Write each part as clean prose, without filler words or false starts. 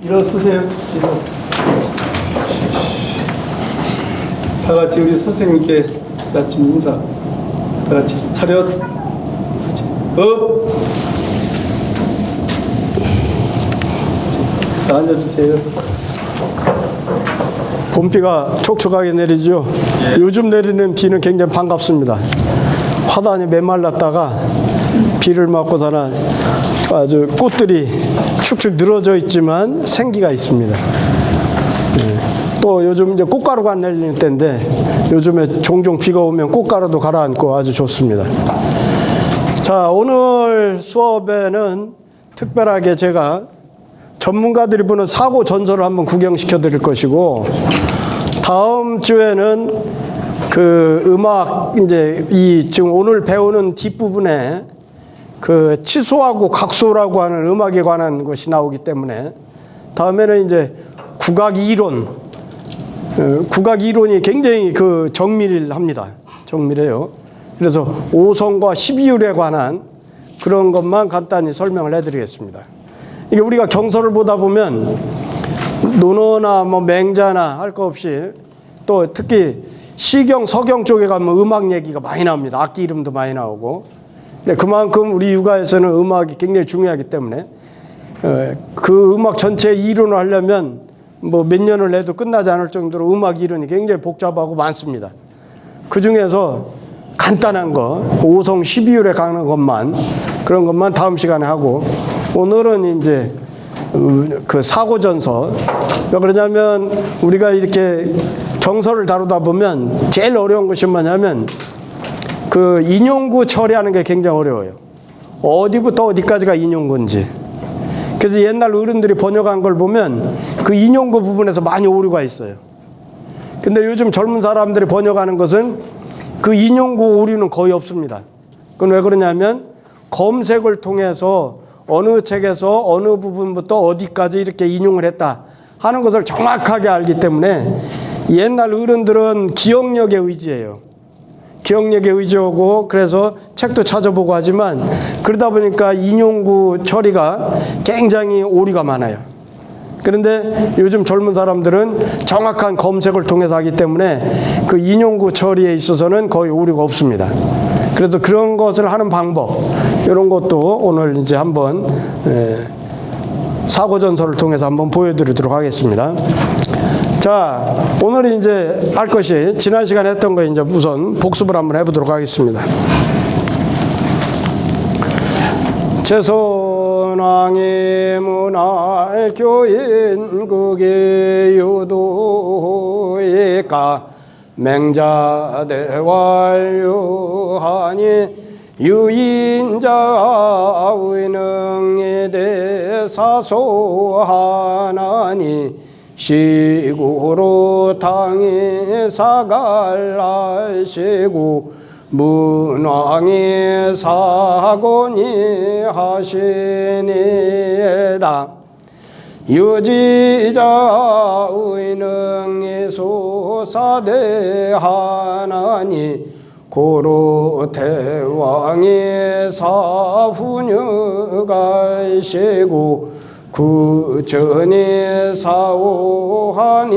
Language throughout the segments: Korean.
일어서세요. 다 같이 우리 선생님께 아침 인사. 다 같이 차렷. 업. 자, 앉아주세요. 봄비가 촉촉하게 내리죠. 예. 요즘 내리는 비는 굉장히 반갑습니다. 화단이 메말랐다가 비를 맞고서는 아주 꽃들이 축축 늘어져 있지만 생기가 있습니다. 예. 또 요즘 이제 꽃가루가 안 내리는 때인데 요즘에 종종 비가 오면 꽃가루도 가라앉고 아주 좋습니다. 자, 오늘 수업에는 특별하게 제가 전문가들이 보는 사고 전설을 한번 구경시켜 드릴 것이고, 다음 주에는 그 음악, 이제 이 지금 오늘 배우는 뒷부분에 그 치소하고 각소라고 하는 음악에 관한 것이 나오기 때문에 다음에는 이제 국악 이론, 국악 이론이 굉장히 그 정밀합니다. 정밀해요. 그래서 5성과 12율에 관한 그런 것만 간단히 설명을 해드리겠습니다. 이게 우리가 경서를 보다 보면 논어나 뭐 맹자나 할 거 없이 또 특히 시경, 서경 쪽에 가면 음악 얘기가 많이 나옵니다. 악기 이름도 많이 나오고. 근데 그만큼 우리 육아에서는 음악이 굉장히 중요하기 때문에 그 음악 전체 이론을 하려면 뭐 몇 년을 해도 끝나지 않을 정도로 음악 이론이 굉장히 복잡하고 많습니다. 그 중에서 간단한 거, 5성 12율에 가는 것만, 그런 것만 다음 시간에 하고, 오늘은 이제 그 사고전서. 왜 그러냐면 우리가 이렇게 경서를 다루다 보면 제일 어려운 것이 뭐냐면 그 인용구 처리하는 게 굉장히 어려워요. 어디부터 어디까지가 인용구인지. 그래서 옛날 어른들이 번역한 걸 보면 그 인용구 부분에서 많이 오류가 있어요. 근데 요즘 젊은 사람들이 번역하는 것은 그 인용구 오류는 거의 없습니다. 그건 왜 그러냐면 검색을 통해서 어느 책에서 어느 부분부터 어디까지 이렇게 인용을 했다 하는 것을 정확하게 알기 때문에 옛날 어른들은 기억력에 의지해요. 기억력에 의지하고 그래서 책도 찾아보고 하지만 그러다 보니까 인용구 처리가 굉장히 오류가 많아요. 그런데 요즘 젊은 사람들은 정확한 검색을 통해서 하기 때문에 그 인용구 처리에 있어서는 거의 오류가 없습니다. 그래서 그런 것을 하는 방법, 이런 것도 오늘 이제 한번 사고전서를 통해서 한번 보여드리도록 하겠습니다. 자, 오늘 이제 할 것이 지난 시간에 했던 거 이제 우선 복습을 한번 해보도록 하겠습니다. 제선왕의 문화 교인 극의 유도이까 맹자대 완료하니 유인자 의능에 대사소하나니 시구로 당이 사갈하시고 문왕이 사곤이 하시니에다 유지자 의능이 소사대하나니 고로 대왕이 사후녀가시고 구전이 사오하니에다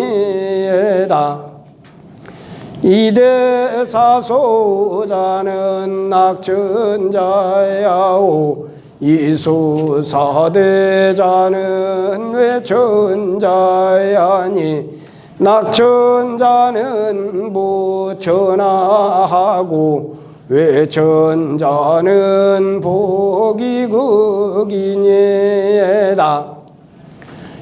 이대사소자는 낙천자야오 이수사대자는 외천자야니 낙천자는 무천하고 외천자는 복이극이니에다.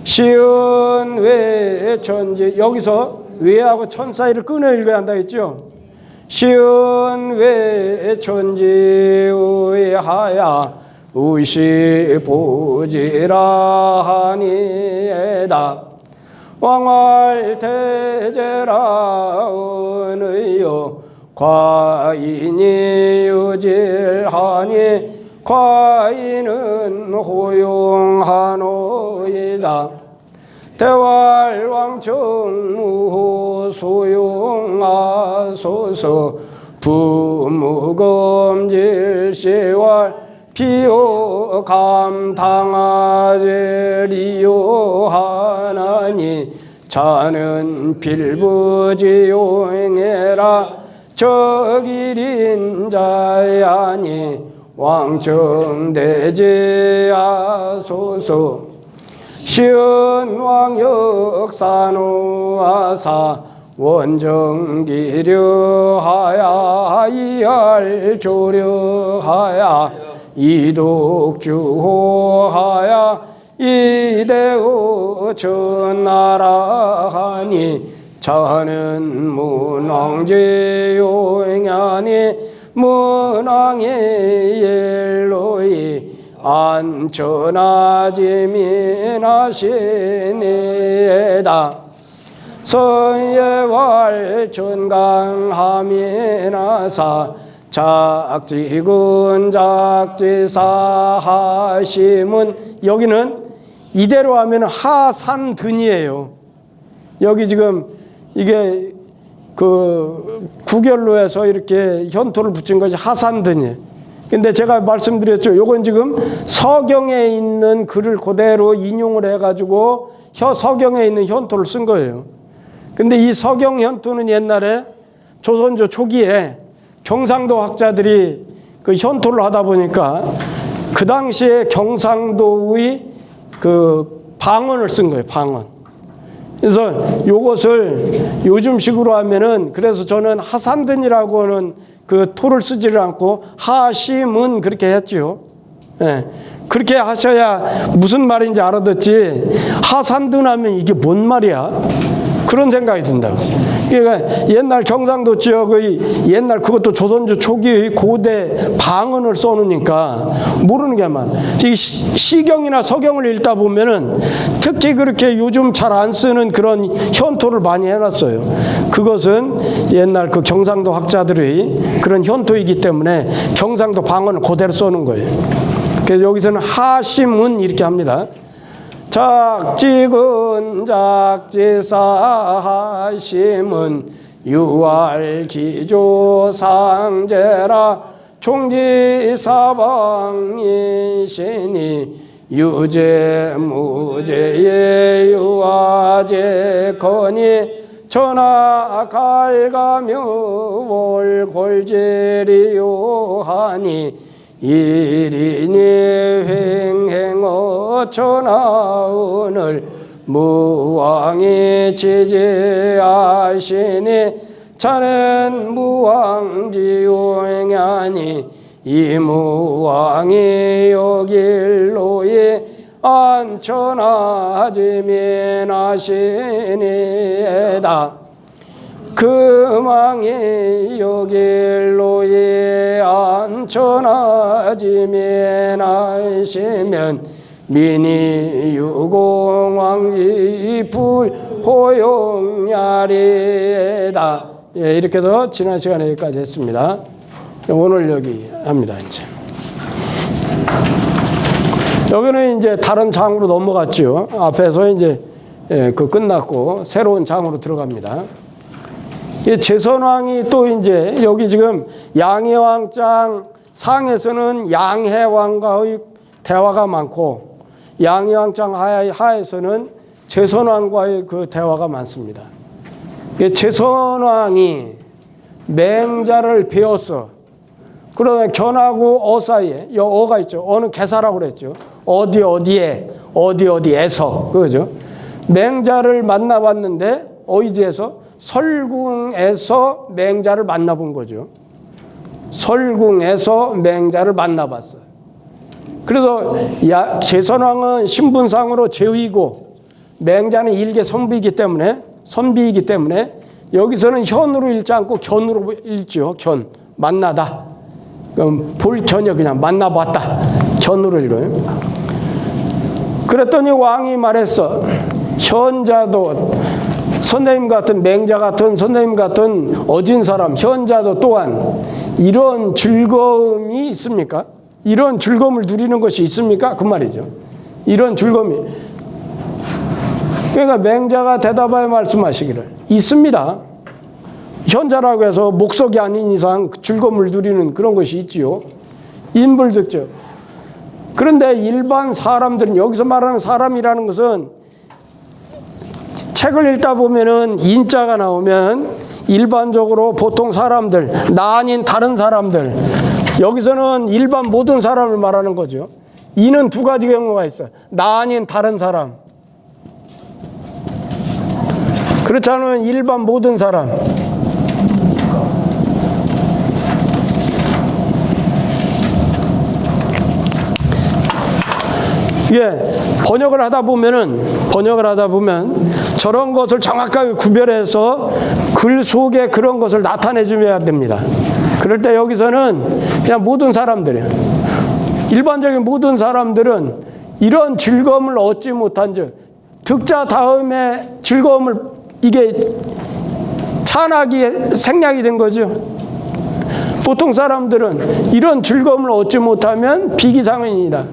시은 외천지, 여기서 외하고 천 사이를 끊어 읽어야 한다 했죠. 시은 외천지의 하야 의시보지라 하니에다. 왕활대제라 은의여 과인이 유질하니 과인은 호용하노이다. 대활왕정무 소용하소서 부무검질시왈 비오 감당하제리요 하나니 자는 필부지용해라 적일인 자야니 왕청대제 하소서 시은왕역산우아사 원정기려하야 이알조려하야 이독주호하야 이대오 전나라하니 자는 문왕제용하니 문왕의 옐로이 안천하지미나시니다 서예왈 천강하미나사 작지군 작지사하심은 여기는 이대로 하면 하산든이에요. 여기 지금 이게 그 구결로 해서 이렇게 현토를 붙인 것이 하산든이에요. 근데 제가 말씀드렸죠. 요건 지금 서경에 있는 글을 그대로 인용을 해가지고 서경에 있는 현토를 쓴 거예요. 근데 이 서경 현토는 옛날에 조선조 초기에 경상도 학자들이 그 현토를 하다 보니까 그 당시에 경상도의 그 방언을 쓴 거예요. 방언. 그래서 요것을 요즘식으로 하면은 그래서 저는 하산든이라고 하는 그 토를 쓰지를 않고 하심은 그렇게 했죠. 예. 그렇게 하셔야 무슨 말인지 알아듣지 하산든 하면 이게 뭔 말이야? 그런 생각이 든다고. 그러니까 옛날 경상도 지역의 옛날 그것도 조선조 초기의 고대 방언을 써놓으니까 모르는 게 많아. 이 시경이나 서경을 읽다 보면은 특히 그렇게 요즘 잘 안 쓰는 그런 현토를 많이 해놨어요. 그것은 옛날 그 경상도 학자들의 그런 현토이기 때문에 경상도 방언을 그대로 써놓은 거예요. 그래서 여기서는 하심은 이렇게 합니다. 작지근 작지사하심은 유알기조상제라 총지사방이시니 유제무제의 유아제거니 전하갈가며 월골제리요하니 일인이 횡행어 천하은을 무왕이 지지하시니 자는 무왕지용하니 이 무왕이 여길로이 안천하지면하시니에다 금왕이 여길로이 안천하지면하시면 민이 유공왕지 불호용야리에다. 예, 이렇게 해서 지난 시간에 여기까지 했습니다. 오늘 여기 합니다. 이제 여기는 이제 다른 장으로 넘어갔죠. 앞에서 이제 그 끝났고 새로운 장으로 들어갑니다. 제선왕이 또 이제 여기 지금 양해왕장 상에서는 양해왕과의 대화가 많고 양해왕장 하에서는 제선왕과의 그 대화가 많습니다. 제선왕이 맹자를 배웠어. 그러면 견하고 어 사이에 여 어가 있죠. 어는 개사라고 그랬죠. 어디 어디에 어디 어디에서 그거죠. 맹자를 만나봤는데 어디에서 설궁에서 맹자를 만나본 거죠. 설궁에서 맹자를 만나봤어요. 그래서 제선왕은 신분상으로 제위고 맹자는 일개 선비이기 때문에 여기서는 현으로 읽지 않고 견으로 읽죠. 견 만나다. 그럼 볼 견이 그냥 만나봤다. 견으로 읽어요. 그랬더니 왕이 말했어. 현자도 선생님 같은 맹자 같은 선생님 같은 어진 사람 현자도 또한 이런 즐거움이 있습니까? 이런 즐거움을 누리는 것이 있습니까? 그 말이죠. 이런 즐거움이. 그러니까 맹자가 대답하여 말씀하시기를 있습니다. 현자라고 해서 목석이 아닌 이상 즐거움을 누리는 그런 것이 있지요. 인불득적. 그런데 일반 사람들은, 여기서 말하는 사람이라는 것은 책을 읽다 보면은 인자가 나오면 일반적으로 보통 사람들, 나 아닌 다른 사람들, 여기서는 일반 모든 사람을 말하는 거죠. 이는 두 가지 경우가 있어요. 나 아닌 다른 사람, 그렇지 않으면 일반 모든 사람. 이게 번역을 하다 보면 저런 것을 정확하게 구별해서 글 속에 그런 것을 나타내 줘야 됩니다. 그럴 때 여기서는 그냥 모든 사람들이에요. 일반적인 모든 사람들은 이런 즐거움을 얻지 못한 즉, 득자 다음에 즐거움을, 이게 찬악이 생략이 된 거죠. 보통 사람들은 이런 즐거움을 얻지 못하면 비기상입니다.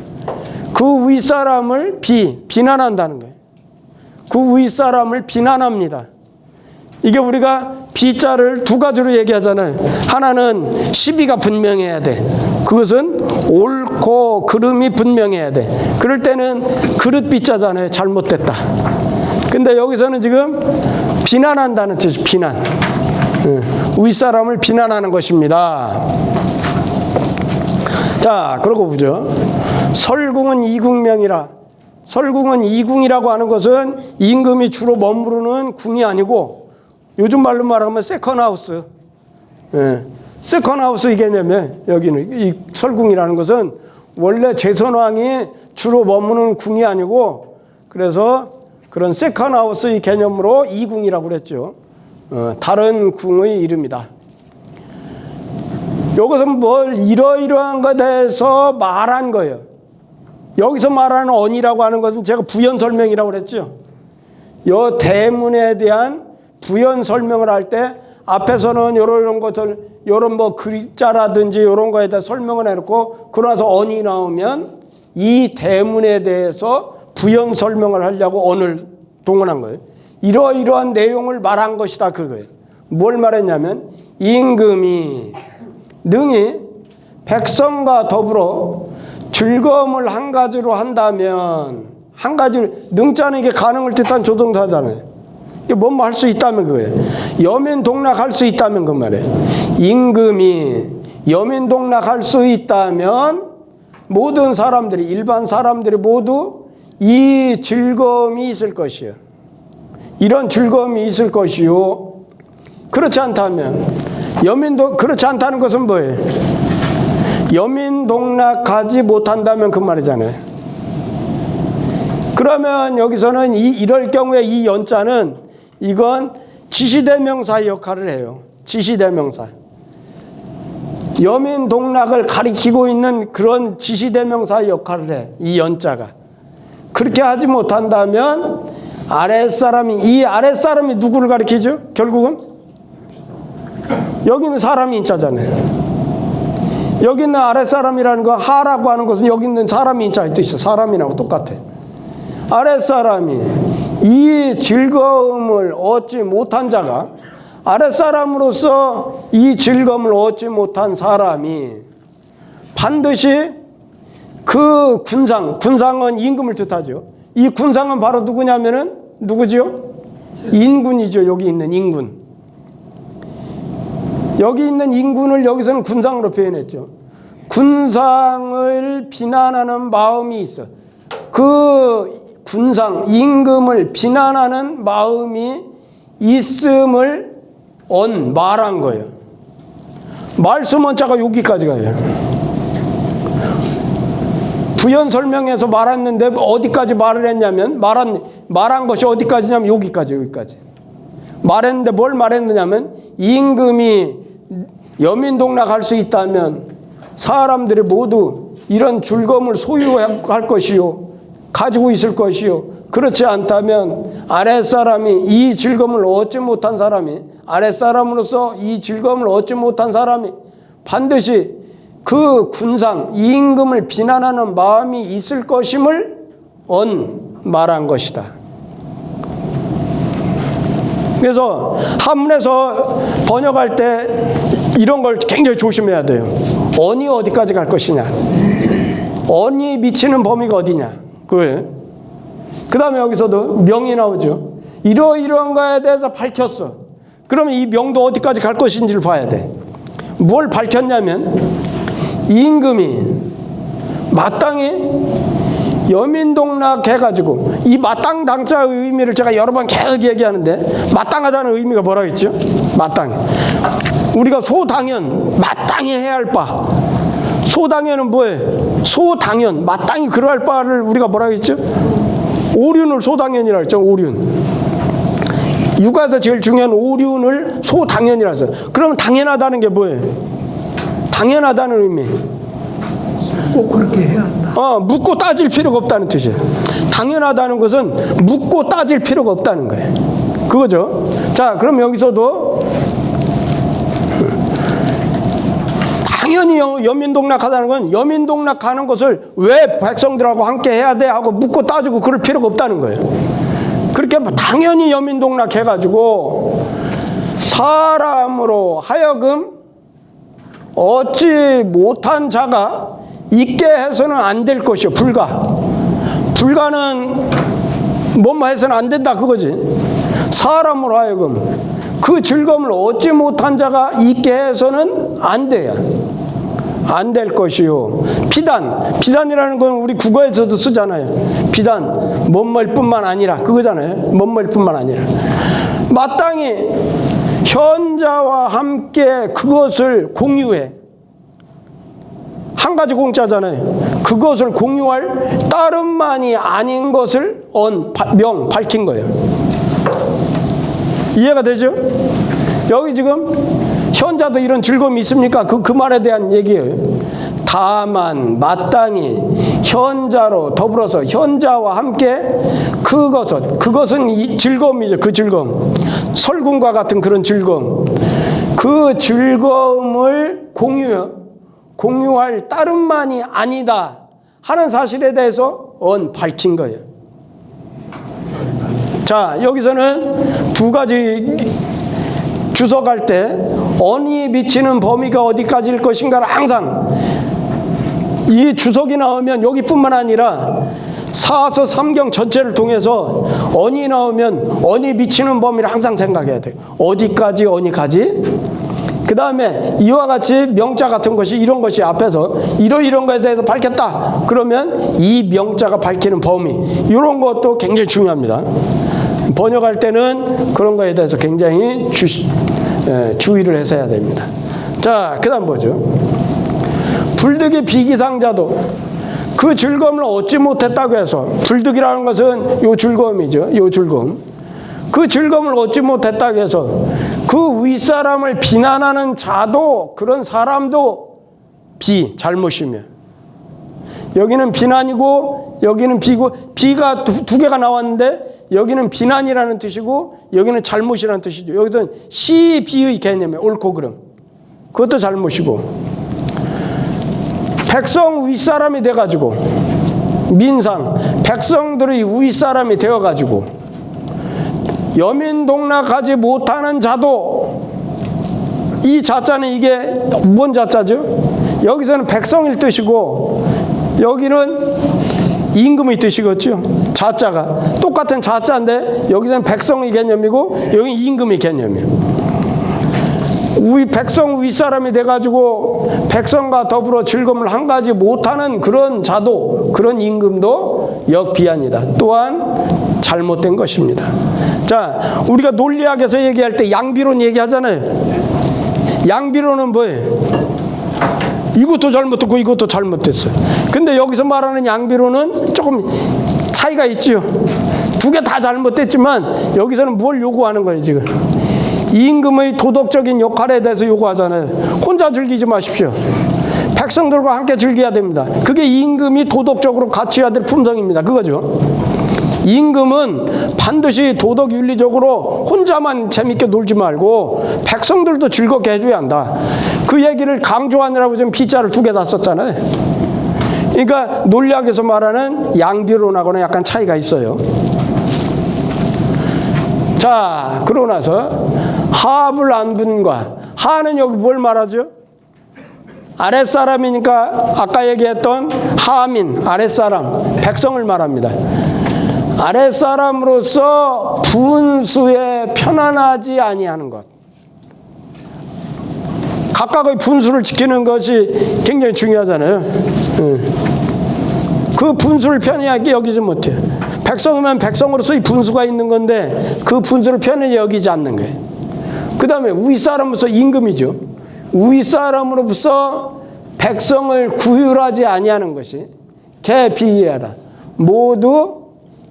그 윗사람을 비난한다는 거예요. 그 윗사람을 비난합니다. 이게 우리가 비자를 두 가지로 얘기하잖아요. 하나는 시비가 분명해야 돼. 그것은 옳고 그름이 분명해야 돼. 그럴 때는 그릇 비자잖아요. 잘못됐다. 근데 여기서는 지금 비난한다는 뜻이 비난. 윗사람을 비난하는 것입니다. 자, 그러고 보죠. 설궁은 이궁명이라. 설궁은 이궁이라고 하는 것은 임금이 주로 머무르는 궁이 아니고, 요즘 말로 말하면 세컨하우스. 세컨하우스 이 개념에, 여기는 이 설궁이라는 것은 원래 제선왕이 주로 머무는 궁이 아니고, 그래서 그런 세컨하우스 이 개념으로 이궁이라고 그랬죠. 다른 궁의 이름이다. 이것은 뭘 이러이러한 것에 대해서 말한 거예요. 여기서 말하는 언이라고 하는 것은 제가 부연 설명이라고 그랬죠. 이 대문에 대한 부연 설명을 할 때 앞에서는 이런 것을, 이런 뭐 글자라든지 이런 거에 대해 설명을 해놓고, 그러고 나서 언이 나오면 이 대문에 대해서 부연 설명을 하려고 언을 동원한 거예요. 이러이러한 내용을 말한 것이다, 그거예요. 뭘 말했냐면, 임금이 능히 백성과 더불어 즐거움을 한 가지로 한다면, 한 가지로, 능자는 이게 가능을 뜻한 조동사잖아요. 이게 뭔 말 할 수 있다면 그거예요. 여민동락할 수 있다면 그 말이에요. 임금이 여민동락할 수 있다면 모든 사람들이, 일반 사람들이 모두 이 즐거움이 있을 것이요. 이런 즐거움이 있을 것이요. 그렇지 않다면, 그렇지 않다는 것은 뭐예요? 여민동락하지 못한다면 그 말이잖아요. 그러면 여기서는 이럴 경우에 이 연자는, 이건 지시대명사의 역할을 해요. 지시대명사. 여민동락을 가리키고 있는 그런 지시대명사의 역할을 해, 이 연자가. 그렇게 하지 못한다면 아랫사람이, 이 아랫사람이 누구를 가리키죠? 결국은 여기는 사람이 인자잖아요. 여기 있는 아랫사람이라는 거, 하라고 하는 것은 여기 있는 사람이 인자의 뜻이죠. 사람이라고 똑같아. 아랫사람이 이 즐거움을 얻지 못한 자가, 아랫사람으로서 이 즐거움을 얻지 못한 사람이 반드시 그 군상은 임금을 뜻하죠. 이 군상은 바로 누구냐면은, 누구지요? 인군이죠. 여기 있는 인군. 여기 있는 인군을 여기서는 군상으로 표현했죠. 군상을 비난하는 마음이 있어. 그 군상, 임금을 비난하는 마음이 있음을 말한 거예요. 말씀 원자가 여기까지 가요. 부연 설명에서 말했는데 어디까지 말을 했냐면, 말한 것이 어디까지냐면 여기까지. 말했는데 뭘 말했느냐면, 임금이 여민동락할 수 있다면 사람들이 모두 이런 즐거움을 소유할 것이요, 가지고 있을 것이요. 그렇지 않다면 아랫사람이 이 즐거움을 얻지 못한 사람이, 아랫사람으로서 이 즐거움을 얻지 못한 사람이 반드시 그 군상, 이 임금을 비난하는 마음이 있을 것임을 말한 것이다. 그래서 한문에서 번역할 때 이런 걸 굉장히 조심해야 돼요. 언이 어디까지 갈 것이냐. 언이 미치는 범위가 어디냐 그거예요. 그 다음에 여기서도 명이 나오죠. 이러이러한 거에 대해서 밝혔어. 그러면 이 명도 어디까지 갈 것인지를 봐야 돼. 뭘 밝혔냐면 임금이 마땅히 여민동락 해가지고, 이 마땅 당자의 의미를 제가 여러 번 계속 얘기하는데, 마땅하다는 의미가 뭐라고 했죠? 마땅히. 우리가 소당연, 마땅히 해야 할 바. 소당연은 뭐예요? 소당연, 마땅히 그러할 바를 우리가 뭐라고 했죠? 오륜을 소당연이라고 했죠. 오륜. 육아에서 제일 중요한 오륜을 소당연이라고 했어요. 그러면 당연하다는 게 뭐예요? 당연하다는 의미. 꼭 그렇게 해야 한다. 묻고 따질 필요가 없다는 뜻이에요. 당연하다는 것은 묻고 따질 필요가 없다는 거예요. 그거죠. 자, 그럼 여기서도 당연히 여민동락하다는 건 여민동락하는 것을 왜 백성들하고 함께 해야 돼 하고 묻고 따지고 그럴 필요가 없다는 거예요. 그렇게 당연히 여민동락해가지고 사람으로 하여금 얻지 못한 자가 있게 해서는 안 될 것이요. 불가는 뭐뭐 해서는 안 된다 그거지. 사람으로 하여금 그 즐거움을 얻지 못한 자가 있게 해서는 안 돼요. 안 될 것이요. 비단이라는 건 우리 국어에서도 쓰잖아요. 비단 뭐뭐일 뿐만 아니라 그거잖아요. 뭐뭐일 뿐만 아니라 마땅히 현자와 함께 그것을 공유해. 한 가지 공짜잖아요. 그것을 공유할 다름만이 아닌 것을 밝힌 거예요. 이해가 되죠? 여기 지금 현자도 이런 즐거움이 있습니까? 그 말에 대한 얘기예요. 다만 마땅히 현자로 더불어서 현자와 함께 그것은 이 즐거움이죠. 그 즐거움. 설군과 같은 그런 즐거움. 그 즐거움을 공유할 다름만이 아니다 하는 사실에 대해서 밝힌 거예요. 자, 여기서는 두 가지 주석할 때 언이 미치는 범위가 어디까지일 것인가를 항상 이 주석이 나오면 여기뿐만 아니라 사서 삼경 전체를 통해서 언이 나오면 언이 미치는 범위를 항상 생각해야 돼요. 어디까지 언이 가지? 그 다음에 이와 같이 명자 같은 것이 이런 것이 앞에서 이런 거에 대해서 밝혔다. 그러면 이 명자가 밝히는 범위 이런 것도 굉장히 중요합니다. 번역할 때는 그런 거에 대해서 굉장히 주의를 해서 해야 됩니다. 자, 그 다음 보죠. 불득이 비기상자도 그 즐거움을 얻지 못했다고 해서, 불득이라는 것은 요 즐거움이죠. 요 즐거움. 그 즐거움을 얻지 못했다고 해서 그 윗사람을 비난하는 자도, 그런 사람도 잘못이며, 여기는 비난이고 여기는 비가 두 개가 나왔는데 여기는 비난이라는 뜻이고 여기는 잘못이라는 뜻이죠. 여기는 시, 비의 개념이에요. 옳고 그름. 그것도 잘못이고, 백성 윗사람이 돼가지고, 민상 백성들의 윗사람이 되어가지고 여민동락하지 못하는 자도, 이 자자는 이게 뭔 자자죠? 여기서는 백성일 뜻이고 여기는 임금의 뜻이겠죠. 자자가 똑같은 자자인데 여기서는 백성의 개념이고 여기 임금의 개념이에요. 백성 윗사람이 돼가지고 백성과 더불어 즐거움을 한 가지 못하는 그런 자도, 그런 임금도 역비한이다. 또한 잘못된 것입니다. 자, 우리가 논리학에서 얘기할 때 양비론 얘기하잖아요. 양비론은 뭐예요? 이것도 잘못됐고 이것도 잘못됐어요. 근데 여기서 말하는 양비론은 조금 차이가 있죠. 두 개 다 잘못됐지만 여기서는 뭘 요구하는 거예요, 지금? 임금의 도덕적인 역할에 대해서 요구하잖아요. 혼자 즐기지 마십시오. 백성들과 함께 즐겨야 됩니다. 그게 임금이 도덕적으로 갖춰야 될 품성입니다. 그거죠. 임금은 반드시 도덕 윤리적으로 혼자만 재밌게 놀지 말고 백성들도 즐겁게 해줘야 한다. 그 얘기를 강조하느라고 지금 비자를 두 개 다 썼잖아요. 그러니까 논리학에서 말하는 양비론하고는 약간 차이가 있어요. 자, 그러고 나서 하불 안분과, 하는 여기 뭘 말하죠? 아랫사람이니까 아까 얘기했던 하민, 아랫사람, 백성을 말합니다. 아랫사람으로서 분수에 편안하지 아니하는 것. 각각의 분수를 지키는 것이 굉장히 중요하잖아요. 그 분수를 편하게 여기지 못해요. 백성이면 백성으로서 이 분수가 있는 건데 그 분수를 편하게 여기지 않는 거예요. 그 다음에 윗사람으로서 임금이죠. 윗사람으로서 백성을 구휼하지 아니하는 것이 개비위하라. 모두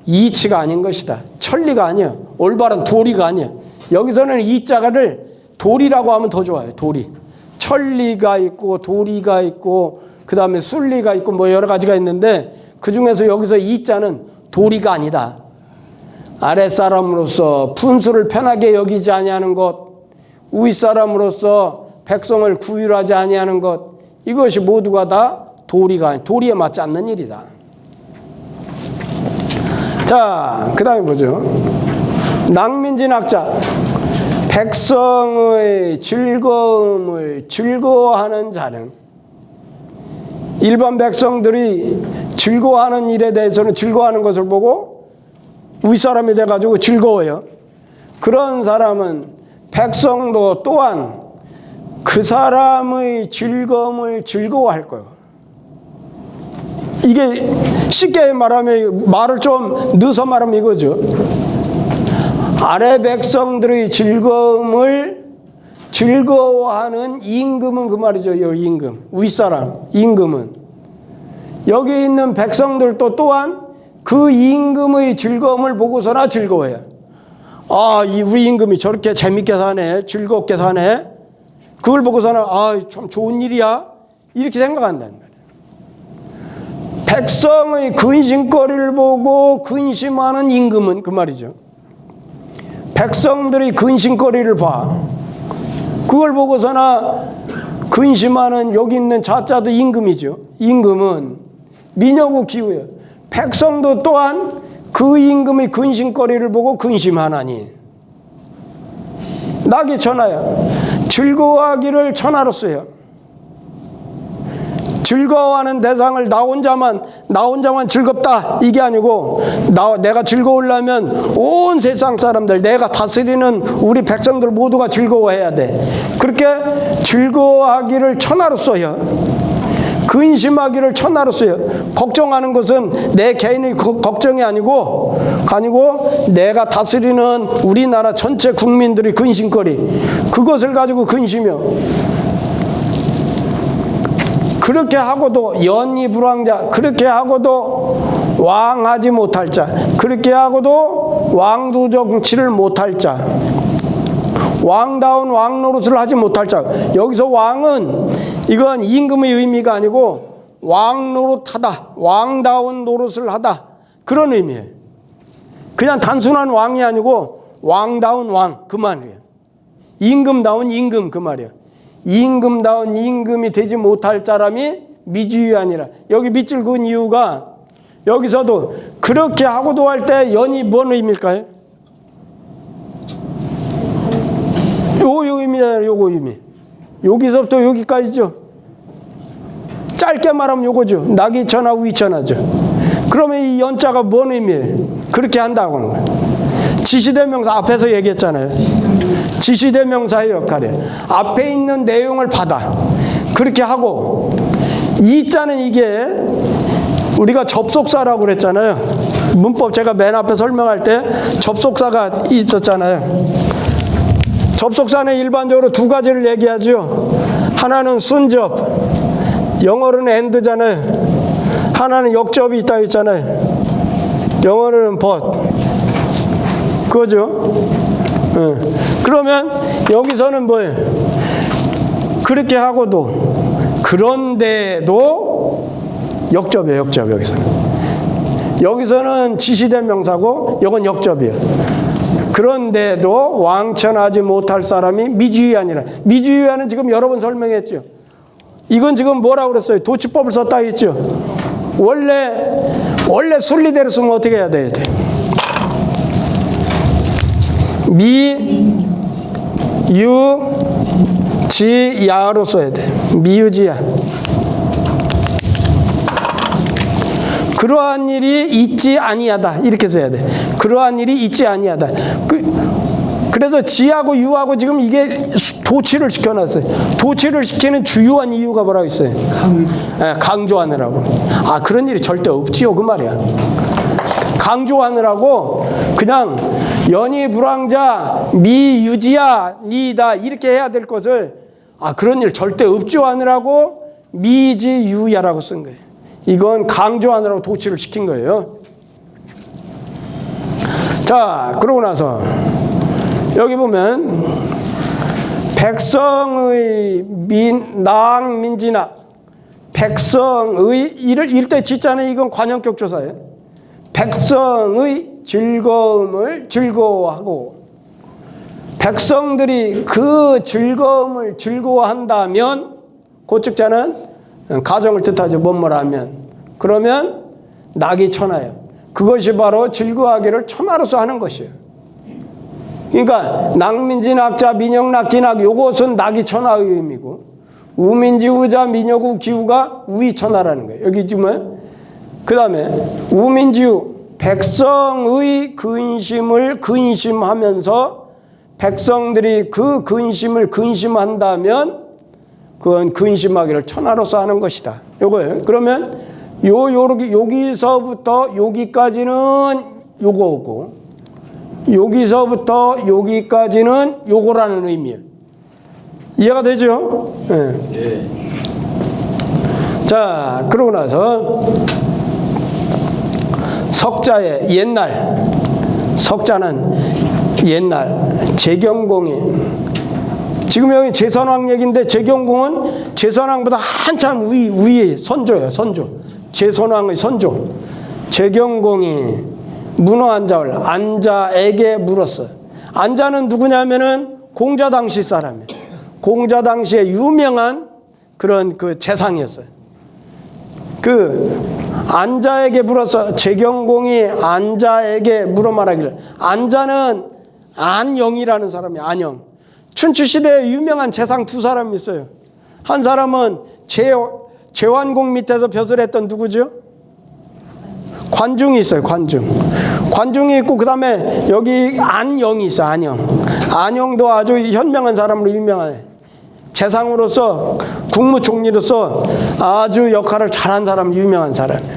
이치가 아닌 것이다. 천리가 아니야. 올바른 도리가 아니야. 여기서는 이자가를 도리라고 하면 더 좋아요. 도리. 천리가 있고 도리가 있고 그 다음에 순리가 있고 뭐 여러 가지가 있는데 그 중에서 여기서 이자는 도리가 아니다. 아랫사람으로서 분수를 편하게 여기지 아니하는 것, 윗사람으로서 백성을 구휼하지 아니하는 것, 이것이 모두가 다 도리에 맞지 않는 일이다. 자, 그 다음에 보죠. 낭민진학자. 백성의 즐거움을 즐거워하는 자는, 일반 백성들이 즐거워하는 일에 대해서는 즐거워하는 것을 보고 윗사람이 돼가지고 즐거워요. 그런 사람은 백성도 또한 그 사람의 즐거움을 즐거워할 거예요. 이게 쉽게 말하면, 말을 좀 넣어서 말하면 이거죠. 아래 백성들의 즐거움을 즐거워하는 임금은 그 말이죠. 이 임금, 윗사람, 임금은 여기 있는 백성들도 또한 그 임금의 즐거움을 보고서나 즐거워해요. 아, 우리 임금이 저렇게 재밌게 사네, 즐겁게 사네. 그걸 보고서는 아, 참 좋은 일이야, 이렇게 생각한다는 말이에요. 백성의 근심거리를 보고 근심하는 임금은 그 말이죠. 백성들이 근심거리를 봐. 그걸 보고서나 근심하는 여기 있는 자자도 임금이죠. 임금은 민여고 기후예요. 백성도 또한 그 임금의 근심거리를 보고 근심하나니. 낙이 천하야. 즐거워하기를 천하로써요. 즐거워하는 대상을 나 혼자만 즐겁다 이게 아니고, 내가 즐거우려면 온 세상 사람들, 내가 다스리는 우리 백성들 모두가 즐거워해야 돼. 그렇게 즐거워하기를 천하로 써요. 근심하기를 천하로 써요. 걱정하는 것은 내 개인의 걱정이 아니고 내가 다스리는 우리나라 전체 국민들의 근심거리, 그것을 가지고 근심이요. 그렇게 하고도 연이불왕자, 그렇게 하고도 왕하지 못할 자, 그렇게 하고도 왕도 정치를 못할 자, 왕다운 왕노릇을 하지 못할 자. 여기서 왕은 이건 임금의 의미가 아니고 왕노릇하다, 왕다운 노릇을 하다, 그런 의미예요. 그냥 단순한 왕이 아니고 왕다운 왕, 그 말이에요. 임금다운 임금, 그 말이에요. 임금다운 임금이 되지 못할 사람이 미주의아니라. 여기 밑줄 그은 이유가, 여기서도 그렇게 하고도 할 때 연이 뭔 의미일까요? 요 의미잖아요. 요거 의미. 여기서부터 여기까지죠. 짧게 말하면 요거죠. 낙이 천하, 위천하죠. 그러면 이 연자가 뭔 의미예요? 그렇게 한다고 하는 거예요. 지시대명사 앞에서 얘기했잖아요. 지시대명사의 역할이에요. 앞에 있는 내용을 받아. 그렇게 하고, 이자는 이게 우리가 접속사라고 그랬잖아요. 문법 제가 맨 앞에 설명할 때 접속사가 있었잖아요. 접속사는 일반적으로 두 가지를 얘기하죠. 하나는 순접, 영어로는 and잖아요. 하나는 역접이 있다 했잖아요. 영어로는 but. 그거죠. 그러면 여기서는 뭐예요? 그렇게 하고도, 그런데도 역접이에요. 역접. 여기서는 지시된 명사고 이건 역접이에요. 그런데도 왕천하지 못할 사람이 미주의아니라. 미주의아는 지금 여러 번 설명했죠. 이건 지금 뭐라고 그랬어요? 도치법을 썼다 했죠. 원래 순리대로 쓰면 어떻게 해야 돼? 미, 유, 지, 야로 써야 돼. 미유지야. 그러한 일이 있지 아니하다 이렇게 써야 돼. 그러한 일이 있지 아니하다. 그래서 지하고 유하고 지금 이게 도치를 시켜놨어요. 도치를 시키는 주요한 이유가 뭐라고 있어요? 강조하느라고. 아, 그런 일이 절대 없지요 그 말이야. 강조하느라고 그냥 연이 불황자 미유지야 니다 이렇게 해야 될 것을 그런 일 절대 없죠 하느라고 미지유야라고 쓴 거예요. 이건 강조하느라고 도치를 시킨 거예요. 자, 그러고 나서 여기 보면 백성의 낭민진학 백성의 일대 지자는 이건 관형격 조사예요. 백성의 즐거움을 즐거워하고 백성들이 그 즐거움을 즐거워한다면 고측자는 가정을 뜻하죠. 뭐뭐라면 그러면 낙이 천하예요. 그것이 바로 즐거워하기를 천하로서 하는 것이에요. 그러니까 낙민진학자 민영낙진학 요것은 낙이 천하의 의미고 우민지우자 민여구 기우가 우이천하라는 거예요. 여기 지금 그 다음에 우민지우 백성의 근심을 근심하면서 백성들이 그 근심을 근심한다면 그건 근심하기를 천하로서 하는 것이다. 요거예요. 그러면 여기서부터 여기까지는 요거고 여기서부터 여기까지는 요거라는 의미예요. 이해가 되죠? 네. 예. 자, 그러고 나서 석자의 옛날 석자는 옛날 재경공이 지금 여기 제선왕 얘기인데 재경공은 제선왕보다 한참 위에 선조예요. 선조. 제선왕의 선조. 재경공이 문어 안자를 안자에게 물었어요. 안자는 누구냐면은 공자 당시 사람이에요. 공자 당시에 유명한 그런 그 재상이었어요. 그 안자에게 물어서 재경공이 안자에게 물어 말하기를 안자는 안영이라는 사람이에요. 안영. 춘추시대에 유명한 재상 두 사람이 있어요. 한 사람은 제환공 밑에서 벼슬 했던 누구죠? 관중이 있어요. 관중이 있고 그 다음에 여기 안영이 있어요. 안영도 아주 현명한 사람으로 유명해. 재상으로서 국무총리로서 아주 역할을 잘한 사람, 유명한 사람이에요.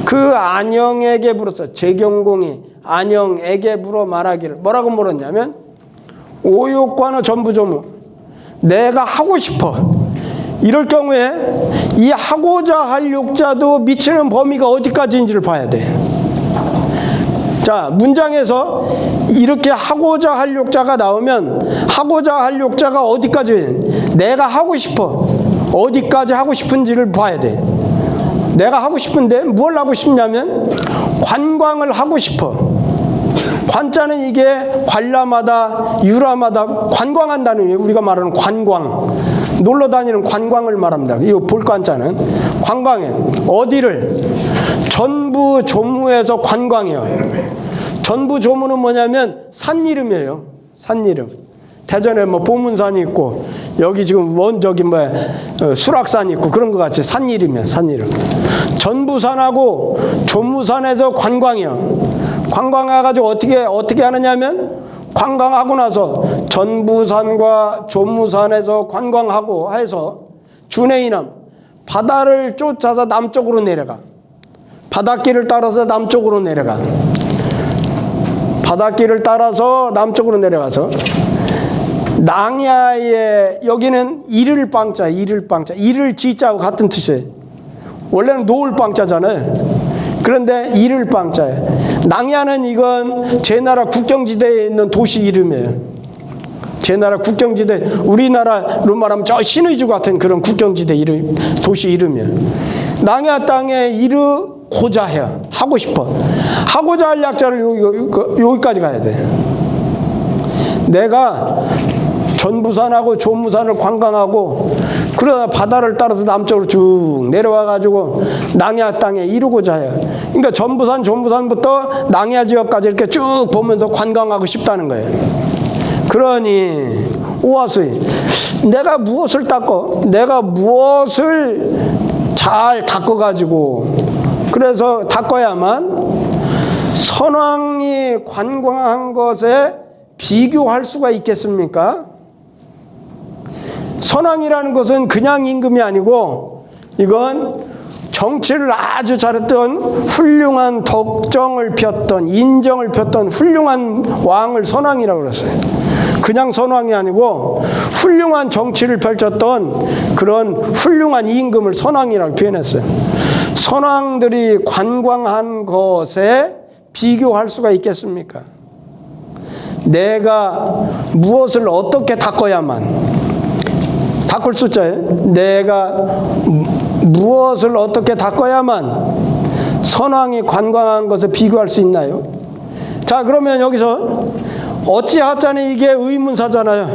그 안영에게 물었어. 재경공이 안영에게 물어 말하기를 뭐라고 물었냐면 오욕관의 전부조무 내가 하고 싶어. 이럴 경우에 이 하고자 할 욕자도 미치는 범위가 어디까지인지를 봐야 돼. 자, 문장에서 이렇게 하고자 할 욕자가 나오면 하고자 할 욕자가 어디까지 내가 하고 싶어. 어디까지 하고 싶은지를 봐야 돼. 내가 하고 싶은데 뭘 하고 싶냐면 관광을 하고 싶어. 관자는 이게 관람하다, 유람하다, 관광한다는 의미예요. 우리가 말하는 관광. 놀러 다니는 관광을 말합니다. 이 볼관자는 관광에 어디를 전부 조무에서 관광해요. 전부 조무는 뭐냐면 산 이름이에요. 산 이름. 대전에 뭐 보문산이 있고 여기 지금 저기 수락산이 있고 그런 것 같이 산 이름이야. 산 이름. 전부산하고 조무산에서 관광해요. 관광해가지고 어떻게 하느냐면 관광하고 나서 전부산과 조무산에서 관광하고 해서 준해이남 바다를 쫓아서 남쪽으로 내려가. 바닷길을 따라서 남쪽으로 내려가. 바닷길을 따라서 남쪽으로 내려가서 낭야의 여기는 이를 빵자, 이를 지자하고 같은 뜻이에요. 원래는 놓을 빵자잖아요. 그런데 이를 빵자예요. 낭야는 이건 제 나라 국경지대에 있는 도시 이름이에요. 제 나라 국경지대, 우리나라로 말하면 저 신의주 같은 그런 국경지대 이름, 도시 이름이에요. 낭야 땅에 이르고자 해요. 하고 싶어. 하고자 할 약자를 여기까지 가야 돼. 내가 전부산하고 조무산을 관광하고 그러다 바다를 따라서 남쪽으로 쭉 내려와가지고 낭야 땅에 이루고자 해요. 그러니까 전부산, 조무산부터 낭야 지역까지 이렇게 쭉 보면서 관광하고 싶다는 거예요. 그러니 오화수이 내가 무엇을 닦어? 내가 무엇을 잘 닦아가지고 그래서 닦아야만 선왕이 관광한 것에 비교할 수가 있겠습니까? 선왕이라는 것은 그냥 임금이 아니고 이건 정치를 아주 잘했던 훌륭한 덕정을 폈던 인정을 폈던 훌륭한 왕을 선왕이라고 그랬어요. 그냥 선왕이 아니고 훌륭한 정치를 펼쳤던 그런 훌륭한 임금을 선왕이라고 표현했어요. 선왕들이 관광한 것에 비교할 수가 있겠습니까? 내가 무엇을 어떻게 닦아야만, 닦을 숫자에 내가 무엇을 어떻게 닦아야만 선왕이 관광한 것에 비교할 수 있나요? 자, 그러면 여기서 어찌하자는 이게 의문사잖아요.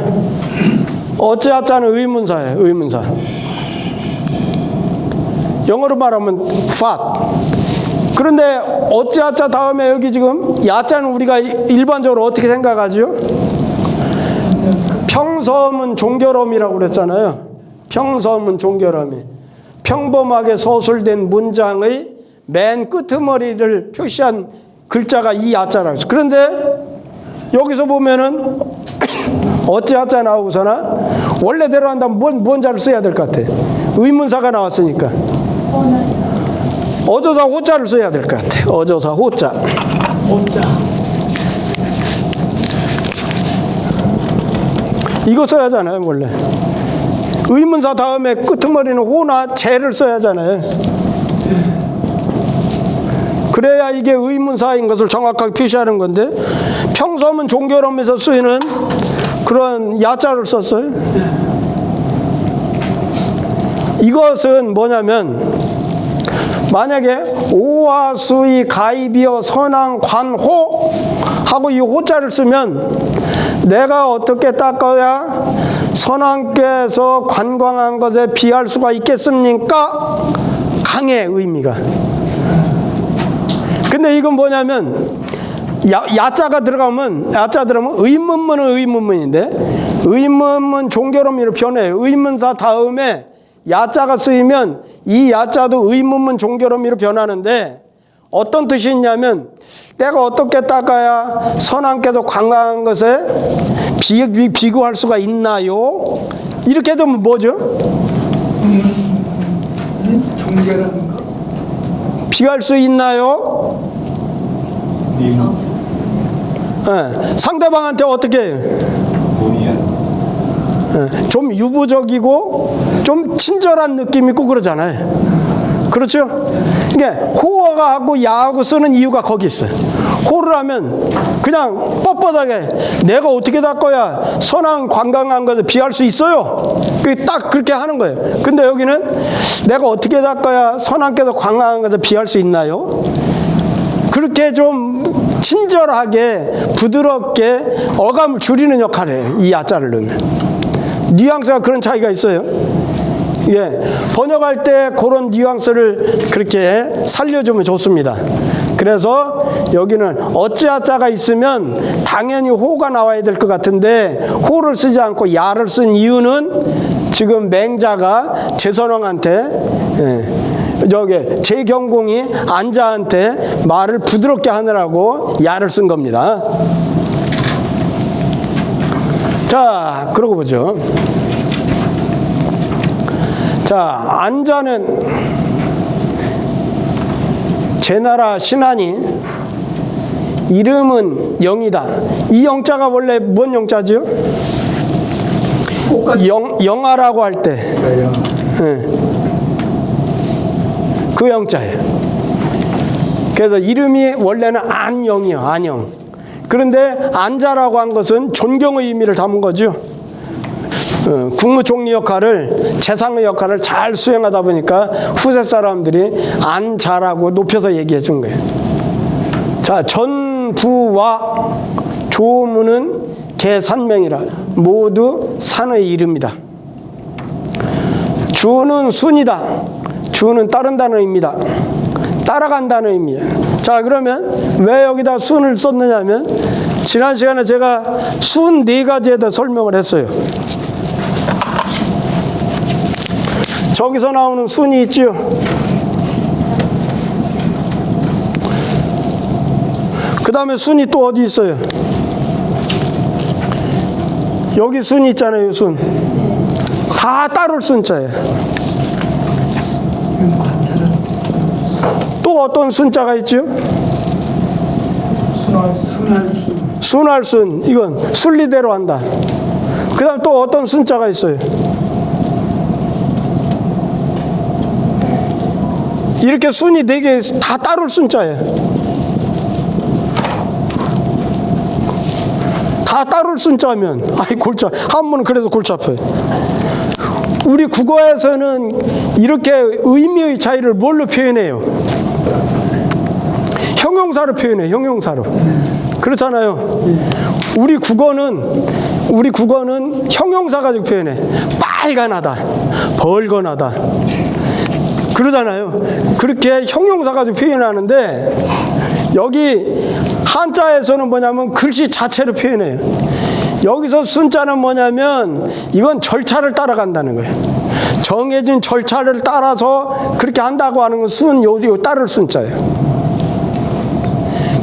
어찌하자는 의문사예요. 의문사. 영어로 말하면 what. 그런데 어찌하자 다음에 여기 지금 야자는 우리가 일반적으로 어떻게 생각하죠? 평섬은 종결음이라고 그랬잖아요. 평섬은 종결음이. 평범하게 서술된 문장의 맨 끄트머리를 표시한 글자가 이 야자라고 했어요. 그런데 여기서 보면은 어찌하자 나오고서나 원래대로 한다면 뭔 자를 써야 될 것 같아? 의문사가 나왔으니까. 어조사 호자를 써야 될 것 같아. 어조사 호자. 호자. 이거 써야 하잖아요, 원래. 의문사 다음에 끄트머리는 호나 제를 써야 하잖아요. 그래야 이게 의문사인 것을 정확하게 표시하는 건데, 평섬은 종결음에서 쓰이는 그런 야자를 썼어요. 이것은 뭐냐면, 만약에 오화수의 가입이여 선왕 관호 하고 이 호자를 쓰면 내가 어떻게 닦아야 선왕께서 관광한 것에 비할 수가 있겠습니까? 강해, 의미가. 근데 이건 뭐냐면 야자가 들어가면 의문문은 의문문인데 의문문 종결음으로 변해요. 의문사 다음에 야자가 쓰이면 이 야자도 의문문 종결음으로 변하는데 어떤 뜻이 있냐면 내가 어떻게 닦아야 선왕께서 관광한 것에 비교할 수가 있나요? 이렇게 되면 뭐죠? 종결인가? 비할 수 있나요? 네. 상대방한테 어떻게 해요? 네. 좀 유부적이고 좀 친절한 느낌 있고 그러잖아요. 그렇죠? 이게 호어가 하고 야하고 쓰는 이유가 거기 있어요. 호를 하면 그냥 뻣뻣하게 내가 어떻게 닦아야 선왕 관광한 것을 비할 수 있어요? 딱 그렇게 하는 거예요. 근데 여기는 내가 어떻게 닦아야 선왕께서 관광한 것을 비할 수 있나요? 그렇게 좀 친절하게 부드럽게 어감을 줄이는 역할을 해요. 이 야자를 넣으면. 뉘앙스가 그런 차이가 있어요. 예, 번역할 때 그런 뉘앙스를 그렇게 살려주면 좋습니다. 그래서 여기는 어찌하자가 있으면 당연히 호가 나와야 될 것 같은데 호를 쓰지 않고 야를 쓴 이유는 지금 맹자가 제선왕한테 저기 제경공이 안자한테 말을 부드럽게 하느라고 야를 쓴 겁니다. 자, 그러고 보죠. 자, 안자는 제나라 신하니 이름은 영이다. 이 영자가 원래 뭔 영자죠? 영아라고 할 때 그 영자예요. 그래서 이름이 원래는 안영이요. 안영. 그런데 안자라고 한 것은 존경의 의미를 담은 거죠. 국무총리 역할을, 재상의 역할을 잘 수행하다 보니까 후세 사람들이 안자라고 높여서 얘기해 준 거예요. 자, 전부와 조문은 개산명이라 모두 산의 이름이다. 주는 순이다. 주는 따른다는 의미다. 따라간다는 의미예요. 자, 그러면 왜 여기다 순을 썼느냐면 지난 시간에 제가 순 4가지에 대해 설명을 했어요. 저기서 나오는 순이 있죠. 다음에 순이 또 어디 있어요? 여기 순 있잖아요, 순. 다 따를 순자예요. 또 어떤 순자가 있죠? 순할순. 이건 순리대로 한다. 그 다음 또 어떤 순자가 있어요? 이렇게 순이 4개 다 따를 순자예요. 다 따를 순자면, 아이, 골치, 한문은 그래서 골치 아파요. 우리 국어에서는 이렇게 의미의 차이를 뭘로 표현해요? 형용사로 표현해요, 형용사로. 그렇잖아요. 우리 국어는 형용사 가지고 표현해. 빨간하다, 벌건하다. 그러잖아요. 그렇게 형용사 가지고 표현하는데, 여기 한자에서는 뭐냐면 글씨 자체로 표현해요. 여기서 순자는 뭐냐면 이건 절차를 따라간다는 거예요. 정해진 절차를 따라서 그렇게 한다고 하는 건 순, 요 따를 순자예요.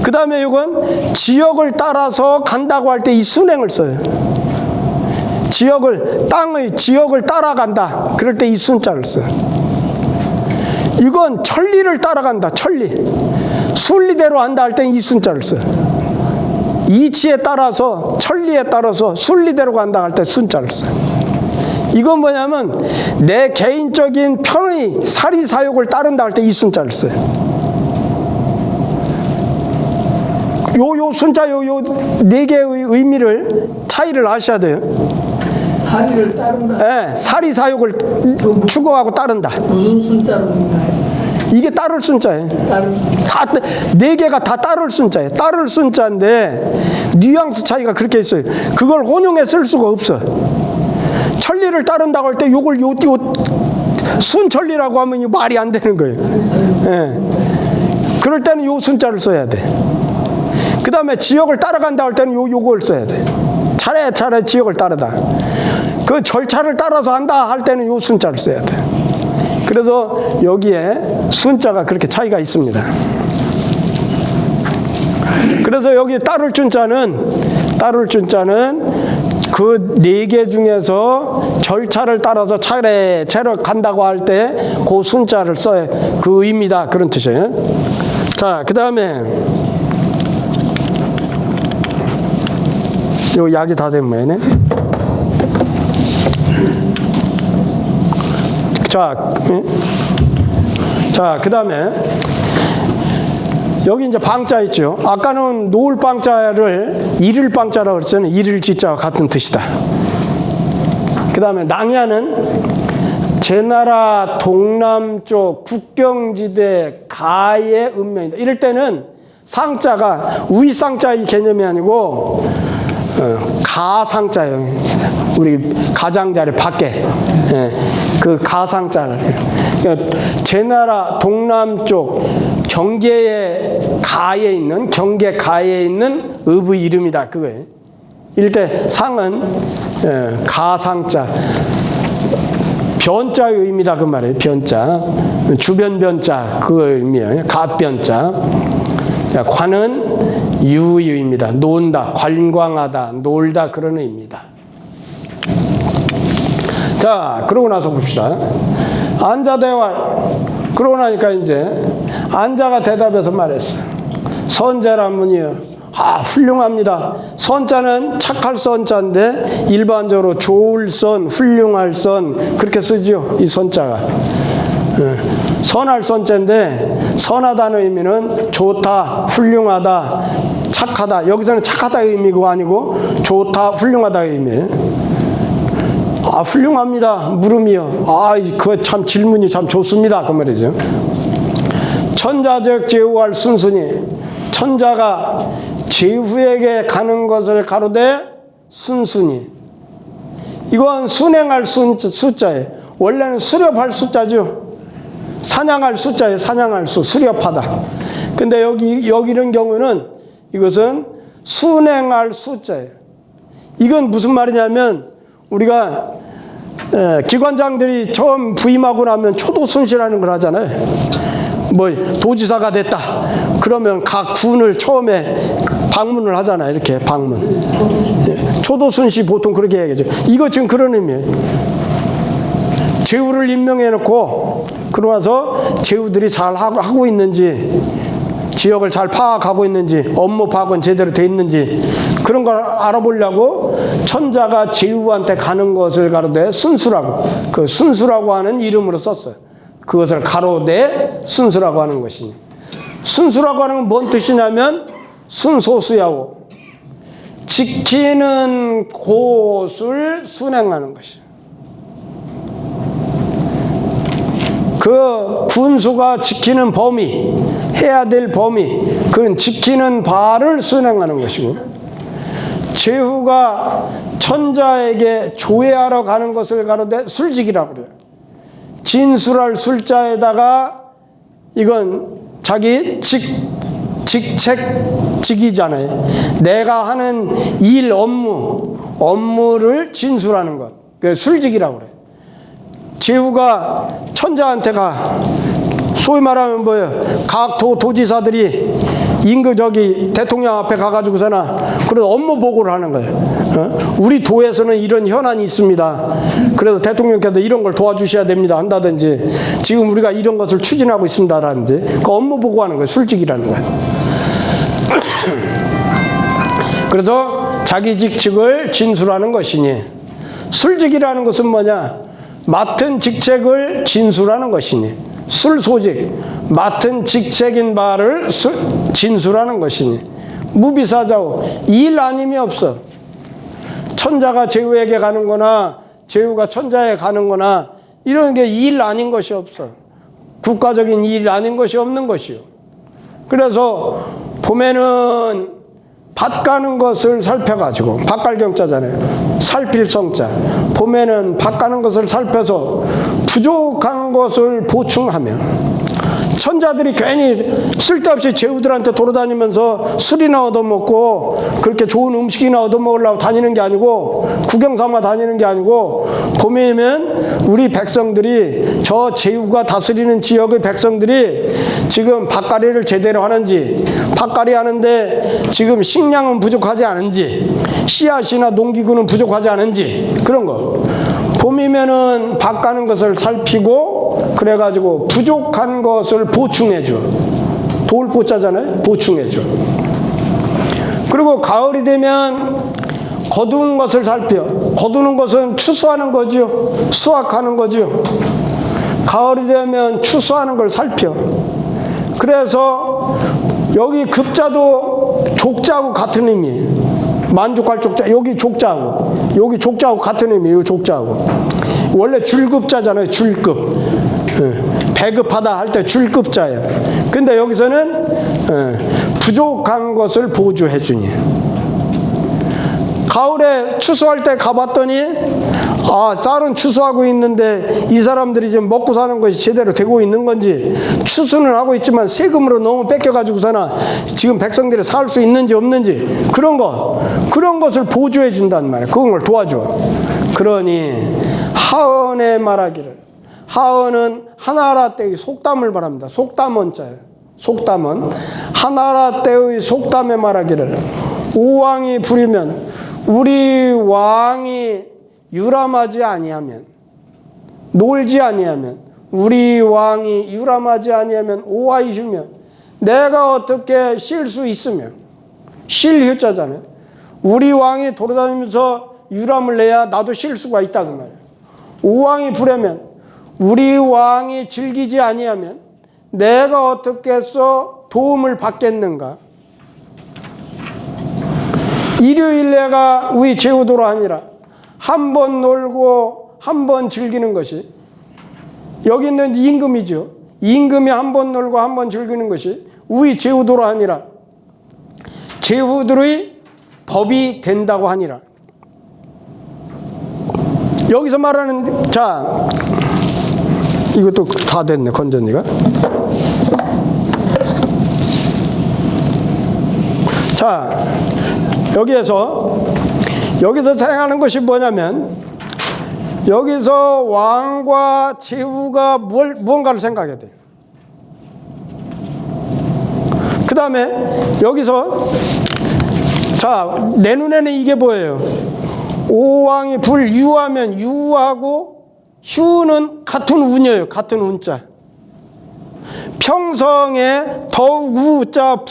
그 다음에 이건 지역을 따라서 간다고 할 때 이 순행을 써요. 땅의 지역을 따라간다. 그럴 때 이 순자를 써요. 이건 천리를 따라간다. 천리. 순리대로 한다 할 때 이 순자를 써요. 이치에 따라서, 천리에 따라서 순리대로 간다 할 때 순자를 써요. 이건 뭐냐면 내 개인적인 편의, 사리사욕을 따른다 할 때 이 순자를 써요. 요 순자, 요 4개의 의미를, 차이를 아셔야 돼요. 사리를 따른다. 네, 사리사욕을 추구하고 따른다. 무슨 순자로 있나요? 이게 따를 순자예요. 다 4개가 다 따를 순자예요. 따를 순자인데 뉘앙스 차이가 그렇게 있어요. 그걸 혼용해 쓸 수가 없어. 천리를 따른다고 할 때 요걸 요 순천리라고 하면 이 말이 안 되는 거예요. 예. 그럴 때는 요 순자를 써야 돼. 그 다음에 지역을 따라간다 할 때는 요걸 써야 돼. 차례 지역을 따르다. 그 절차를 따라서 한다 할 때는 요 순자를 써야 돼. 그래서 여기에 순자가 그렇게 차이가 있습니다. 그래서 여기 따를 준자는 그 4개 중에서 절차를 따라서 차례 간다고 할 때 그 순자를 써야 그 의미다, 그런 뜻이에요. 자, 그 다음에 요 약이 다 된 모양이네. 자, 그 다음에 여기 이제 방자 있죠. 아까는 놓을 방자를 이를 방자라고 그랬잖아요. 이를 지자와 같은 뜻이다. 그 다음에 낭야는 제나라 동남쪽 국경지대 가의 음명이다. 이럴 때는 상자가 우위상자의 개념이 아니고 가상자예요. 우리 가장자리 밖에 그 가상자를. 그러니까 제나라 동남쪽 경계 가에 있는 읍의 이름이다, 그거예요. 이럴 때 상은 가상자, 변자의 의미다, 그 말이에요. 변자, 주변 변자, 그 의미예요. 갓변자. 관은 유의 의미다. 논다, 관광하다, 놀다, 그런 의미다. 자, 그러고 나서 봅시다. 안자대활. 그러고 나니까 이제 안자가 대답해서 말했어. 선제란 문이요. 훌륭합니다. 선자는 착할 선자인데 일반적으로 좋을 선, 훌륭할 선 그렇게 쓰죠. 이 선자가. 선할 선자인데 선하다는 의미는 좋다, 훌륭하다, 착하다. 여기서는 착하다의 의미가 아니고 좋다, 훌륭하다의 의미예요. 훌륭합니다. 물음이요. 그거 참 질문이 참 좋습니다. 그 말이죠. 천자적 제후할 순순히. 천자가 제후에게 가는 것을 가로되 순순히. 이건 순행할 숫자예요. 원래는 수렵할 숫자죠. 사냥할 숫자예요. 사냥할 수, 수렵하다. 근데 여기 이런 경우는 이것은 순행할 숫자예요. 이건 무슨 말이냐면 우리가 기관장들이 처음 부임하고 나면 초도순시라는 걸 하잖아요. 뭐 도지사가 됐다. 그러면 각 군을 처음에 방문을 하잖아요. 이렇게 방문. 초도순시 보통 그렇게 얘기하죠. 이거 지금 그런 의미예요. 제후를 임명해 놓고 그러고 나서 제후들이 잘 하고 있는지, 지역을 잘 파악하고 있는지, 업무 파악은 제대로 돼 있는지 그런 걸 알아보려고 천자가 제후한테 가는 것을 가로되 순수라고, 그 순수라고 하는 이름으로 썼어요. 그것을 가로되 순수라고 하는 것이니, 순수라고 하는 건 뭔 뜻이냐면 순소수야오, 지키는 곳을 순행하는 것이에요. 그 군수가 지키는 범위, 해야 될 범위, 그건 지키는 바를 순행하는 것이고, 제후가 천자에게 조회하러 가는 것을 가로되 술직이라고 그래요. 진술할 술자에다가 이건 자기 직책직이잖아요. 내가 하는 일, 업무를 진술하는 것, 그게 술직이라고 그래요. 제후가 천자한테 가, 소위 말하면 뭐예요? 각 도지사들이 대통령 앞에 가가지고서나 그런 업무 보고를 하는 거예요. 우리 도에서는 이런 현안이 있습니다. 그래서 대통령께서 이런 걸 도와주셔야 됩니다. 한다든지, 지금 우리가 이런 것을 추진하고 있습니다라든지, 그 업무 보고하는 거예요. 술직이라는 거예요. 그래서 자기 직책을 진술하는 것이니, 술직이라는 것은 뭐냐? 맡은 직책을 진술하는 것이니, 술소직, 맡은 직책인 바를 진술하는 것이니, 무비사자오, 일 아님이 없어. 천자가 제후에게 가는 거나 제후가 천자에 가는 거나 이런 게 일 아닌 것이 없어. 국가적인 일 아닌 것이 없는 것이요. 그래서 봄에는 밭 가는 것을 살펴가지고, 밭갈경자잖아요. 살필 성자. 봄에는 밭 가는 것을 살펴서 부족한 것을 보충하며, 천자들이 괜히 쓸데없이 제후들한테 돌아다니면서 술이나 얻어먹고 그렇게 좋은 음식이나 얻어먹으려고 다니는 게 아니고, 구경 삼아 다니는 게 아니고, 봄이면 우리 백성들이, 저 제후가 다스리는 지역의 백성들이 지금 밭갈이를 제대로 하는지, 밭갈이 하는데 지금 식량은 부족하지 않은지, 씨앗이나 농기구는 부족하지 않은지, 그런 거 봄이면은 밭 가는 것을 살피고, 그래가지고 부족한 것을 보충해줘. 돌보자잖아요. 보충해줘. 그리고 가을이 되면 거두는 것을 살펴. 거두는 것은 추수하는 거죠. 수확하는 거죠. 가을이 되면 추수하는 걸 살펴. 그래서 여기 급자도 족자하고 같은 의미예요. 만족할 족자, 여기 족자하고 같은 의미예요. 족자하고. 원래 줄급자잖아요. 줄급. 배급하다 할 때 줄급자예요. 근데 여기서는 부족한 것을 보조해 주니. 가을에 추수할 때 가봤더니, 아, 쌀은 추수하고 있는데 이 사람들이 지금 먹고 사는 것이 제대로 되고 있는 건지, 추수는 하고 있지만 세금으로 너무 뺏겨가지고서나 지금 백성들이 살 수 있는지 없는지, 그런 것을 보조해 준단 말이에요. 그런 걸 도와줘. 그러니 하언에 말하기를, 하언은 하나라 때의 속담을 말합니다. 속담원자예요. 속담은 하나라 때의 속담에 말하기를, 오왕이 부리면, 우리 왕이 유람하지 아니하면, 놀지 아니하면, 우리 왕이 유람하지 아니하면 오하이휴며, 내가 어떻게 쉴 수 있으며, 쉴 휴자잖아요. 우리 왕이 돌아다니면서 유람을 내야 나도 쉴 수가 있다 그 말이에요. 오왕이 부려면, 우리 왕이 즐기지 아니하면 내가 어떻게 해서 도움을 받겠는가. 일요일 내가 우리 제후도로 하니라. 한 번 놀고 한 번 즐기는 것이, 여기 있는 임금이죠. 임금이 한 번 놀고 한 번 즐기는 것이 우리 제후도로 하니라. 제후들의 법이 된다고 하니라. 여기서 말하는, 자, 이것도 다 됐네, 건전이가. 자, 여기서 생각하는 것이 뭐냐면, 여기서 왕과 제후가 무언가를 생각해야 돼요. 그 다음에 여기서 자, 내 눈에는 이게 보여요. 오왕이 불유하면 유하고 휴는 같은 운이에요. 같은 운자. 평성에 더욱 우자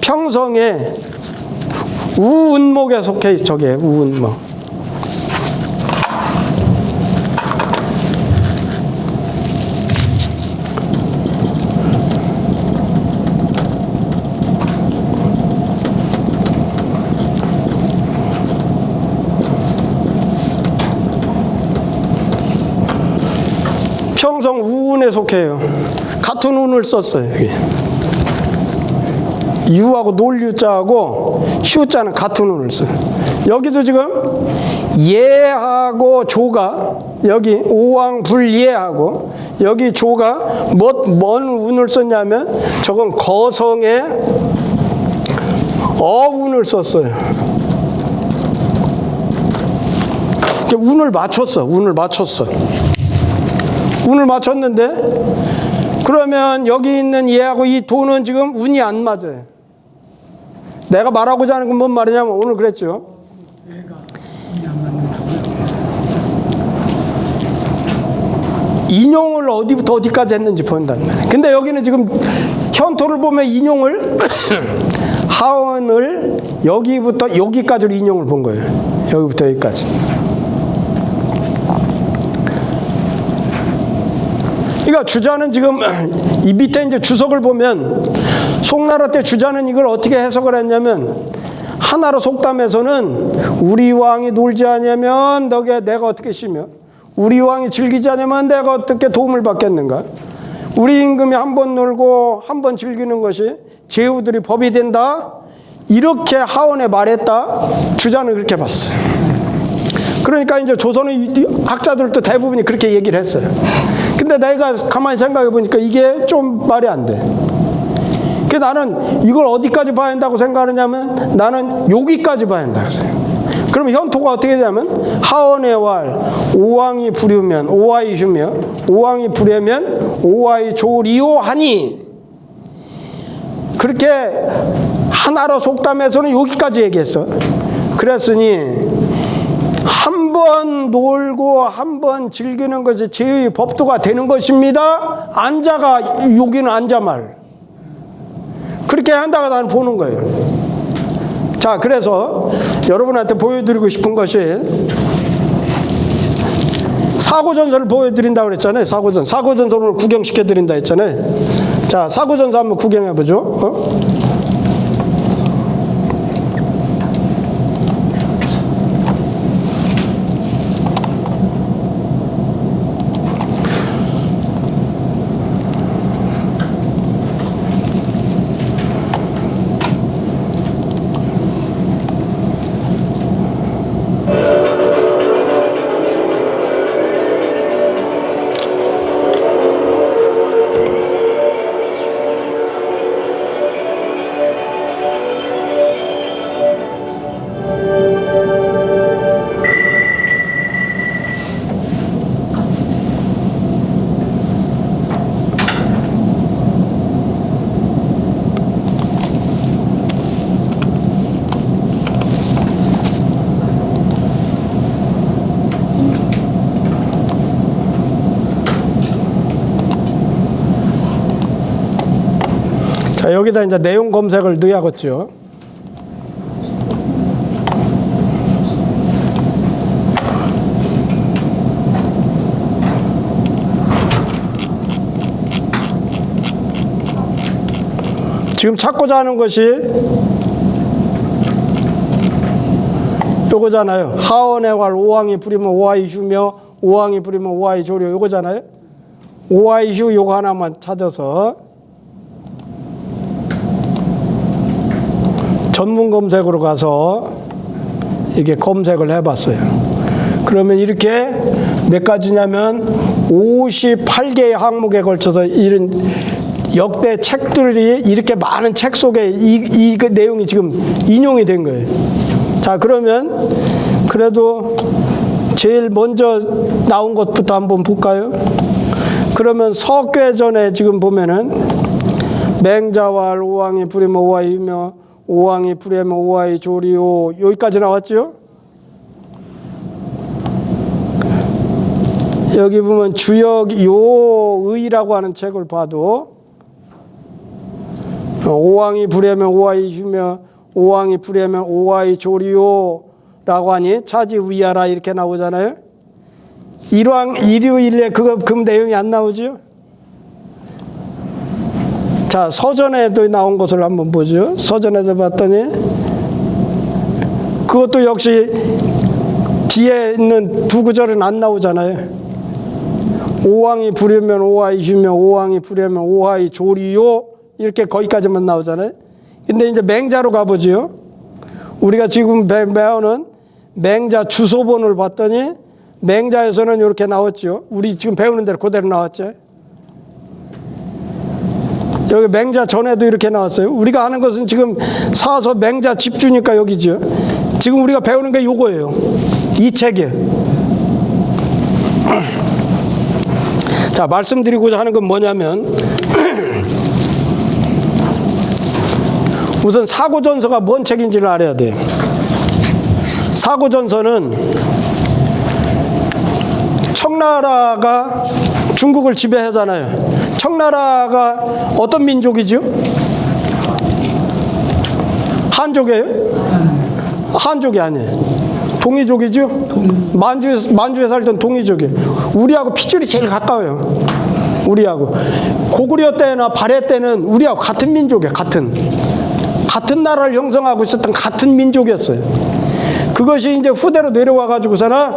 평성에 우운목에 속해 저게 우운목. 평성 우운에 속해요. 같은 운을 썼어요. 여기. 유하고 놀유자하고 휴자는 같은 운을 써요. 여기도 지금 예하고 조가 여기 오왕 불예하고 여기 조가 뭔 운을 썼냐면 저건 거성에 어운을 썼어요. 운을 맞췄어. 운을 맞췄어. 운을 맞췄는데 그러면 여기 있는 얘하고 이 도는 지금 운이 안 맞아요. 내가 말하고자 하는 건 뭔 말이냐면 오늘 그랬죠. 인용을 어디부터 어디까지 했는지 본다는 말이에요. 근데 여기는 지금 현토를 보면 인용을 하원을 여기부터 여기까지로 인용을 본 거예요. 여기부터 여기까지. 그러니까 주자는 지금 이 밑에 이제 주석을 보면 송나라 때 주자는 이걸 어떻게 해석을 했냐면 하나로 속담에서는 우리 왕이 놀지 않으면 내가 어떻게 쉬며 우리 왕이 즐기지 않으면 내가 어떻게 도움을 받겠는가. 우리 임금이 한 번 놀고 한 번 즐기는 것이 제후들이 법이 된다. 이렇게 하원에 말했다. 주자는 그렇게 봤어요. 그러니까 이제 조선의 학자들도 대부분이 그렇게 얘기를 했어요. 근데 내가 가만히 생각해 보니까 이게 좀 말이 안 돼. 그 나는 이걸 어디까지 봐야 한다고 생각하느냐면 나는 여기까지 봐야 한다고 생각해요. 그러면 현토가 어떻게 되냐면 하원의 왈 오왕이 부르면 오와이 휴며 오왕이 부르면 오와이 조리오 하니 그렇게 하나로 속담에서는 여기까지 얘기했어. 그랬으니 한 번 놀고 한 번 즐기는 것이 제의 법도가 되는 것입니다. 안자가 여기는 안자말 그렇게 한다고 나는 보는 거예요. 자, 그래서 여러분한테 보여드리고 싶은 것이 사고전서를 보여드린다고 그랬잖아요. 사고전서 오늘 구경시켜드린다 했잖아요. 자, 사고전서 한번 구경해보죠. 자, 여기다 이제 내용 검색을 넣어야겠죠. 지금 찾고자 하는 것이 요거잖아요. 하원의 왈 오왕이 부리면 오와이 휴며 오왕이 부리면 오와이 조려 요거잖아요. 오와이 휴 요거 하나만 찾아서 전문 검색으로 가서 이게 검색을 해봤어요. 그러면 이렇게 몇 가지냐면 58개의 항목에 걸쳐서 이런 역대 책들이 이렇게 많은 책 속에 이 내용이 지금 인용이 된 거예요. 자, 그러면 그래도 제일 먼저 나온 것부터 한번 볼까요? 그러면 석괴전에 지금 보면은 맹자왈 오왕이 부리면 오와이 유명 오왕이 부리면 오와이 조리오 여기까지 나왔죠? 여기 보면 주역 요의라고 하는 책을 봐도 오왕이 부리면 오와이 유명 오왕이 부리면 오와이 조리오 라고 하니 차지 위하라 이렇게 나오잖아요. 일요일에 그 내용이 안 나오죠? 자, 서전에도 나온 것을 한번 보죠. 서전에도 봤더니 그것도 역시 뒤에 있는 두 구절은 안 나오잖아요. 오왕이 부리면 오와이 휴며 오왕이 부리면 오와이 조리요 이렇게 거기까지만 나오잖아요. 근데 이제 맹자로 가보죠. 우리가 지금 배우는 맹자 주소본을 봤더니 맹자에서는 이렇게 나왔죠. 우리 지금 배우는 대로 그대로 나왔죠. 여기 맹자 전에도 이렇게 나왔어요. 우리가 하는 것은 지금 사서 맹자 집주니까 여기죠. 지금 우리가 배우는 게 요거예요. 이 책이에요. 자, 말씀드리고자 하는 건 뭐냐면 우선 사고전서가 뭔 책인지를 알아야 돼요. 사고전서는 청나라가 중국을 지배하잖아요. 청나라가 어떤 민족이죠? 한족이에요? 한족이 아니에요. 동이족이죠? 만주에 살던 동이족이에요. 우리하고 핏줄이 제일 가까워요. 우리하고. 고구려 때나 발해 때는 우리하고 같은 민족이에요. 같은 나라를 형성하고 있었던 같은 민족이었어요. 그것이 이제 후대로 내려와 가지고서나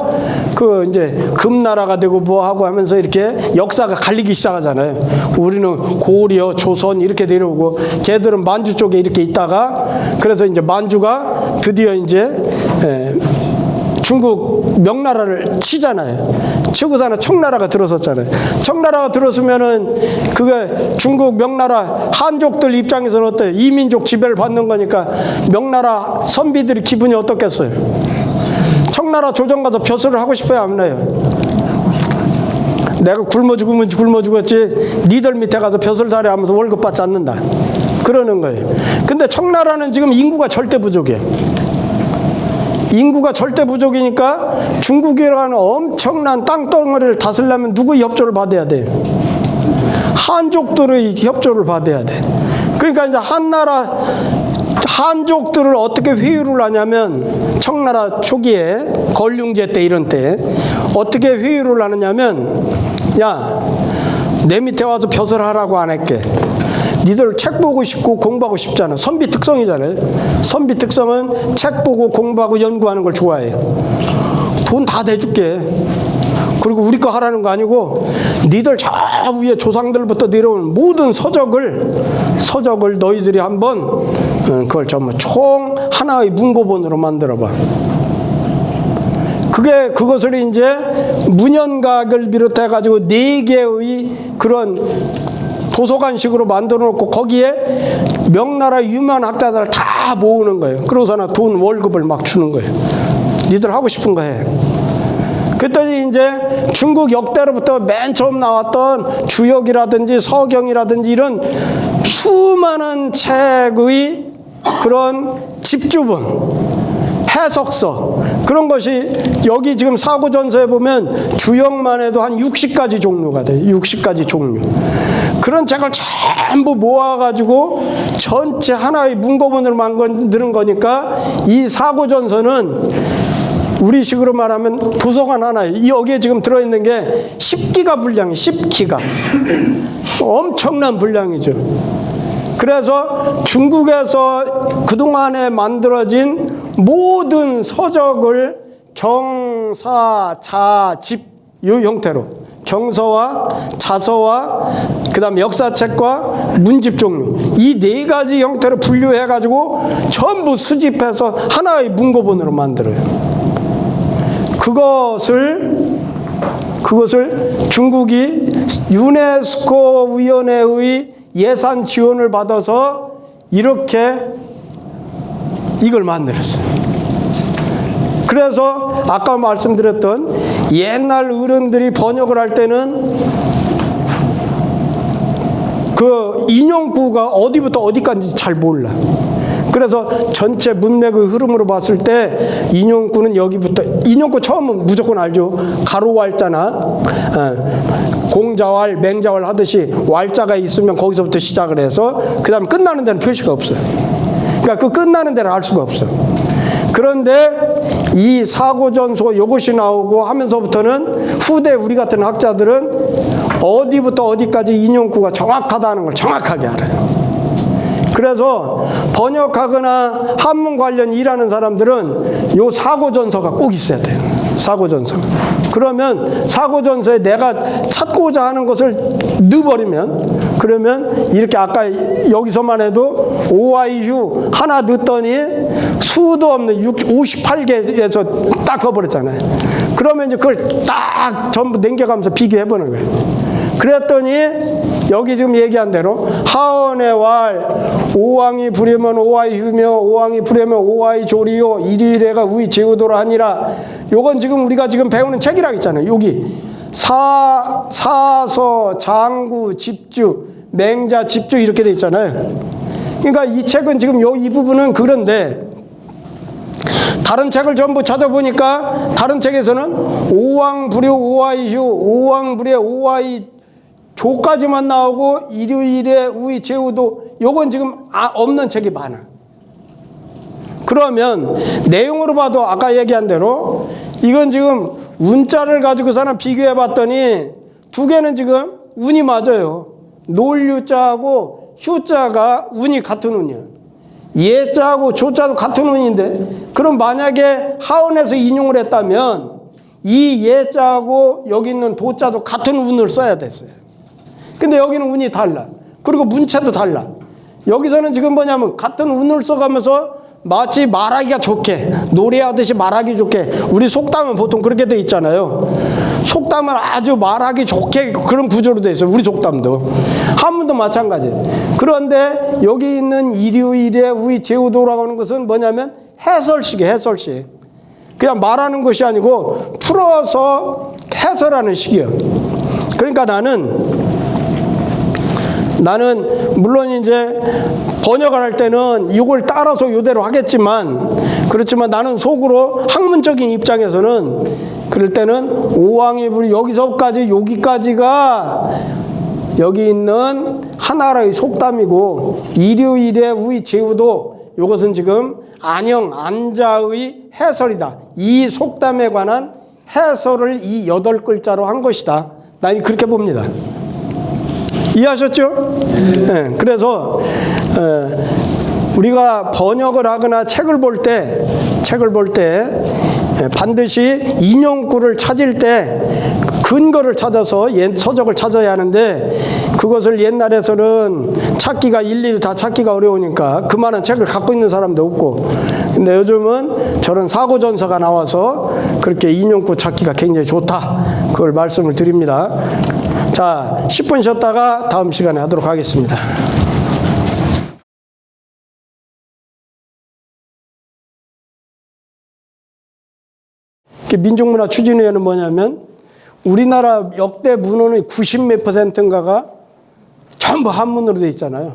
그 이제 금나라가 되고 뭐하고 하면서 이렇게 역사가 갈리기 시작하잖아요. 우리는 고려, 조선 이렇게 내려오고 걔들은 만주 쪽에 이렇게 있다가 그래서 이제 만주가 드디어 이제 중국 명나라를 치잖아요. 치고서는 청나라가 들어섰잖아요. 청나라가 들어서면은 그게 중국 명나라 한족들 입장에서는 어때요? 이민족 지배를 받는 거니까 명나라 선비들이 기분이 어떻겠어요? 청나라 조정 가서 벼슬을 하고 싶어요, 안 해요? 내가 굶어 죽으면 굶어 죽었지 니들 밑에 가서 벼슬살이 하면서 월급 받지 않는다. 그러는 거예요. 근데 청나라는 지금 인구가 절대 부족이에요. 인구가 절대 부족이니까 중국이라는 엄청난 땅덩어리를 다스리려면 누구의 협조를 받아야 돼요? 한족들의 협조를 받아야 돼. 그러니까 이제 한족들을 어떻게 회유를 하냐면 청나라 초기에 걸륭제 때 이런 때 어떻게 회유를 하느냐면 야, 내 밑에 와서 벼슬 하라고 안 할게. 니들 책 보고 싶고 공부하고 싶잖아. 선비 특성이잖아요. 선비 특성은 책 보고 공부하고 연구하는 걸 좋아해요. 돈 다 대줄게. 그리고 우리 거 하라는 거 아니고 니들 저 위에 조상들부터 내려오는 모든 서적을 너희들이 한번 그걸 전부 총 하나의 문고본으로 만들어봐. 그것을 이제 문연각을 비롯해 가지고 4개의 그런 도서관식으로 만들어 놓고 거기에 명나라 유명한 학자들을 다 모으는 거예요. 그러고서는 돈 월급을 막 주는 거예요. 니들 하고 싶은 거 해. 그랬더니 이제 중국 역대로부터 맨 처음 나왔던 주역이라든지 서경이라든지 이런 수많은 책의 그런 집주본 해석서 그런 것이 여기 지금 사고전서에 보면 주역만 해도 한 60가지 종류가 돼요. 60가지 종류. 그런 책을 전부 모아가지고 전체 하나의 문고본으로 만드는 거니까 이 사고전서는 우리식으로 말하면 도서관 하나에 여기에 지금 들어있는 게 10기가 분량이 10기가 엄청난 분량이죠. 그래서 중국에서 그동안에 만들어진 모든 서적을 경사, 자, 집 이 형태로 경서와 자서와 그 다음에 역사책과 문집 종류 이 4가지 형태로 분류해 가지고 전부 수집해서 하나의 문고본으로 만들어요. 그것을 중국이 유네스코 위원회의 예산 지원을 받아서 이렇게 이걸 만들었어요. 그래서 아까 말씀드렸던 옛날 어른들이 번역을 할 때는 그 인용구가 어디부터 어디까지 잘 몰라. 그래서 전체 문맥의 흐름으로 봤을 때 인용구는 여기부터, 인용구 처음은 무조건 알죠. 가로 왈자나 공자왈, 맹자왈 하듯이 왈자가 있으면 거기서부터 시작을 해서 그 다음에 끝나는 데는 표시가 없어요. 그러니까 그 끝나는 데를 알 수가 없어요. 그런데 이 사고전소 이것이 나오고 하면서부터는 후대 우리 같은 학자들은 어디부터 어디까지 인용구가 정확하다는 걸 정확하게 알아요. 그래서 번역하거나 한문 관련 일하는 사람들은 요 사고전서가 꼭 있어야 돼요. 사고전서. 그러면 사고전서에 내가 찾고자 하는 것을 넣어버리면, 그러면 이렇게 아까 여기서만 해도 오아이휴 하나 넣었더니 수도 없는 58개에서 딱 커버렸잖아요. 그러면 이제 그걸 딱 전부 남겨가면서 비교해보는 거예요. 그랬더니 여기 지금 얘기한 대로 하언의 왈, 오왕이 부려면 오아이휴며 오왕이 부려면 오아이조리요 일일애가 우이 제우도라 하니라. 요건 지금 우리가 지금 배우는 책이라고 있잖아요. 여기 사서, 장구, 집주, 맹자, 집주 이렇게 돼 있잖아요. 그러니까 이 책은 지금 이 부분은 그런데 다른 책을 전부 찾아보니까 다른 책에서는 오왕 부려 오아이휴, 오왕 부려 오아이 조까지만 나오고 일요일에 우이 제우도 요건 지금 없는 책이 많아. 그러면 내용으로 봐도 아까 얘기한 대로 이건 지금 운자를 가지고서는 비교해 봤더니 두 개는 지금 운이 맞아요. 놀유자하고 휴자가 운이 같은 운이에요. 예자하고 조자도 같은 운인데, 그럼 만약에 하원에서 인용을 했다면 이 예자하고 여기 있는 도자도 같은 운을 써야 됐어요. 근데 여기는 운이 달라. 그리고 문체도 달라. 여기서는 지금 뭐냐면 같은 운을 써가면서 마치 말하기가 좋게, 노래하듯이 말하기 좋게, 우리 속담은 보통 그렇게 돼 있잖아요. 속담은 아주 말하기 좋게 그런 구조로 돼 있어요. 우리 속담도. 한문도 마찬가지. 그런데 여기 있는 일요일에 우이 제우도라고 하는 것은 뭐냐면 해설식이에요. 해설식. 그냥 말하는 것이 아니고 풀어서 해설하는 식이에요. 그러니까 나는 물론 이제 번역을 할 때는 이걸 따라서 이대로 하겠지만, 그렇지만 나는 속으로 학문적인 입장에서는 그럴 때는 오왕이 부리 여기서까지 여기까지가 여기 있는 하나라의 속담이고, 일요일에 우이 제우도 이것은 지금 안형 안자의 해설이다. 이 속담에 관한 해설을 이 8글자로 한 것이다. 나는 그렇게 봅니다. 이해하셨죠? 네. 그래서 우리가 번역을 하거나 책을 볼 때 반드시 인용구를 찾을 때 근거를 찾아서 서적을 찾아야 하는데, 그것을 옛날에서는 찾기가 일일이 다 찾기가 어려우니까 그만한 책을 갖고 있는 사람도 없고, 근데 요즘은 저런 사고전서가 나와서 그렇게 인용구 찾기가 굉장히 좋다, 그걸 말씀을 드립니다. 자, 10분 쉬었다가 다음 시간에 하도록 하겠습니다. 민족문화 추진위원회는 뭐냐면 우리나라 역대 문헌의 90몇 %인가가 전부 한문으로 돼 있잖아요.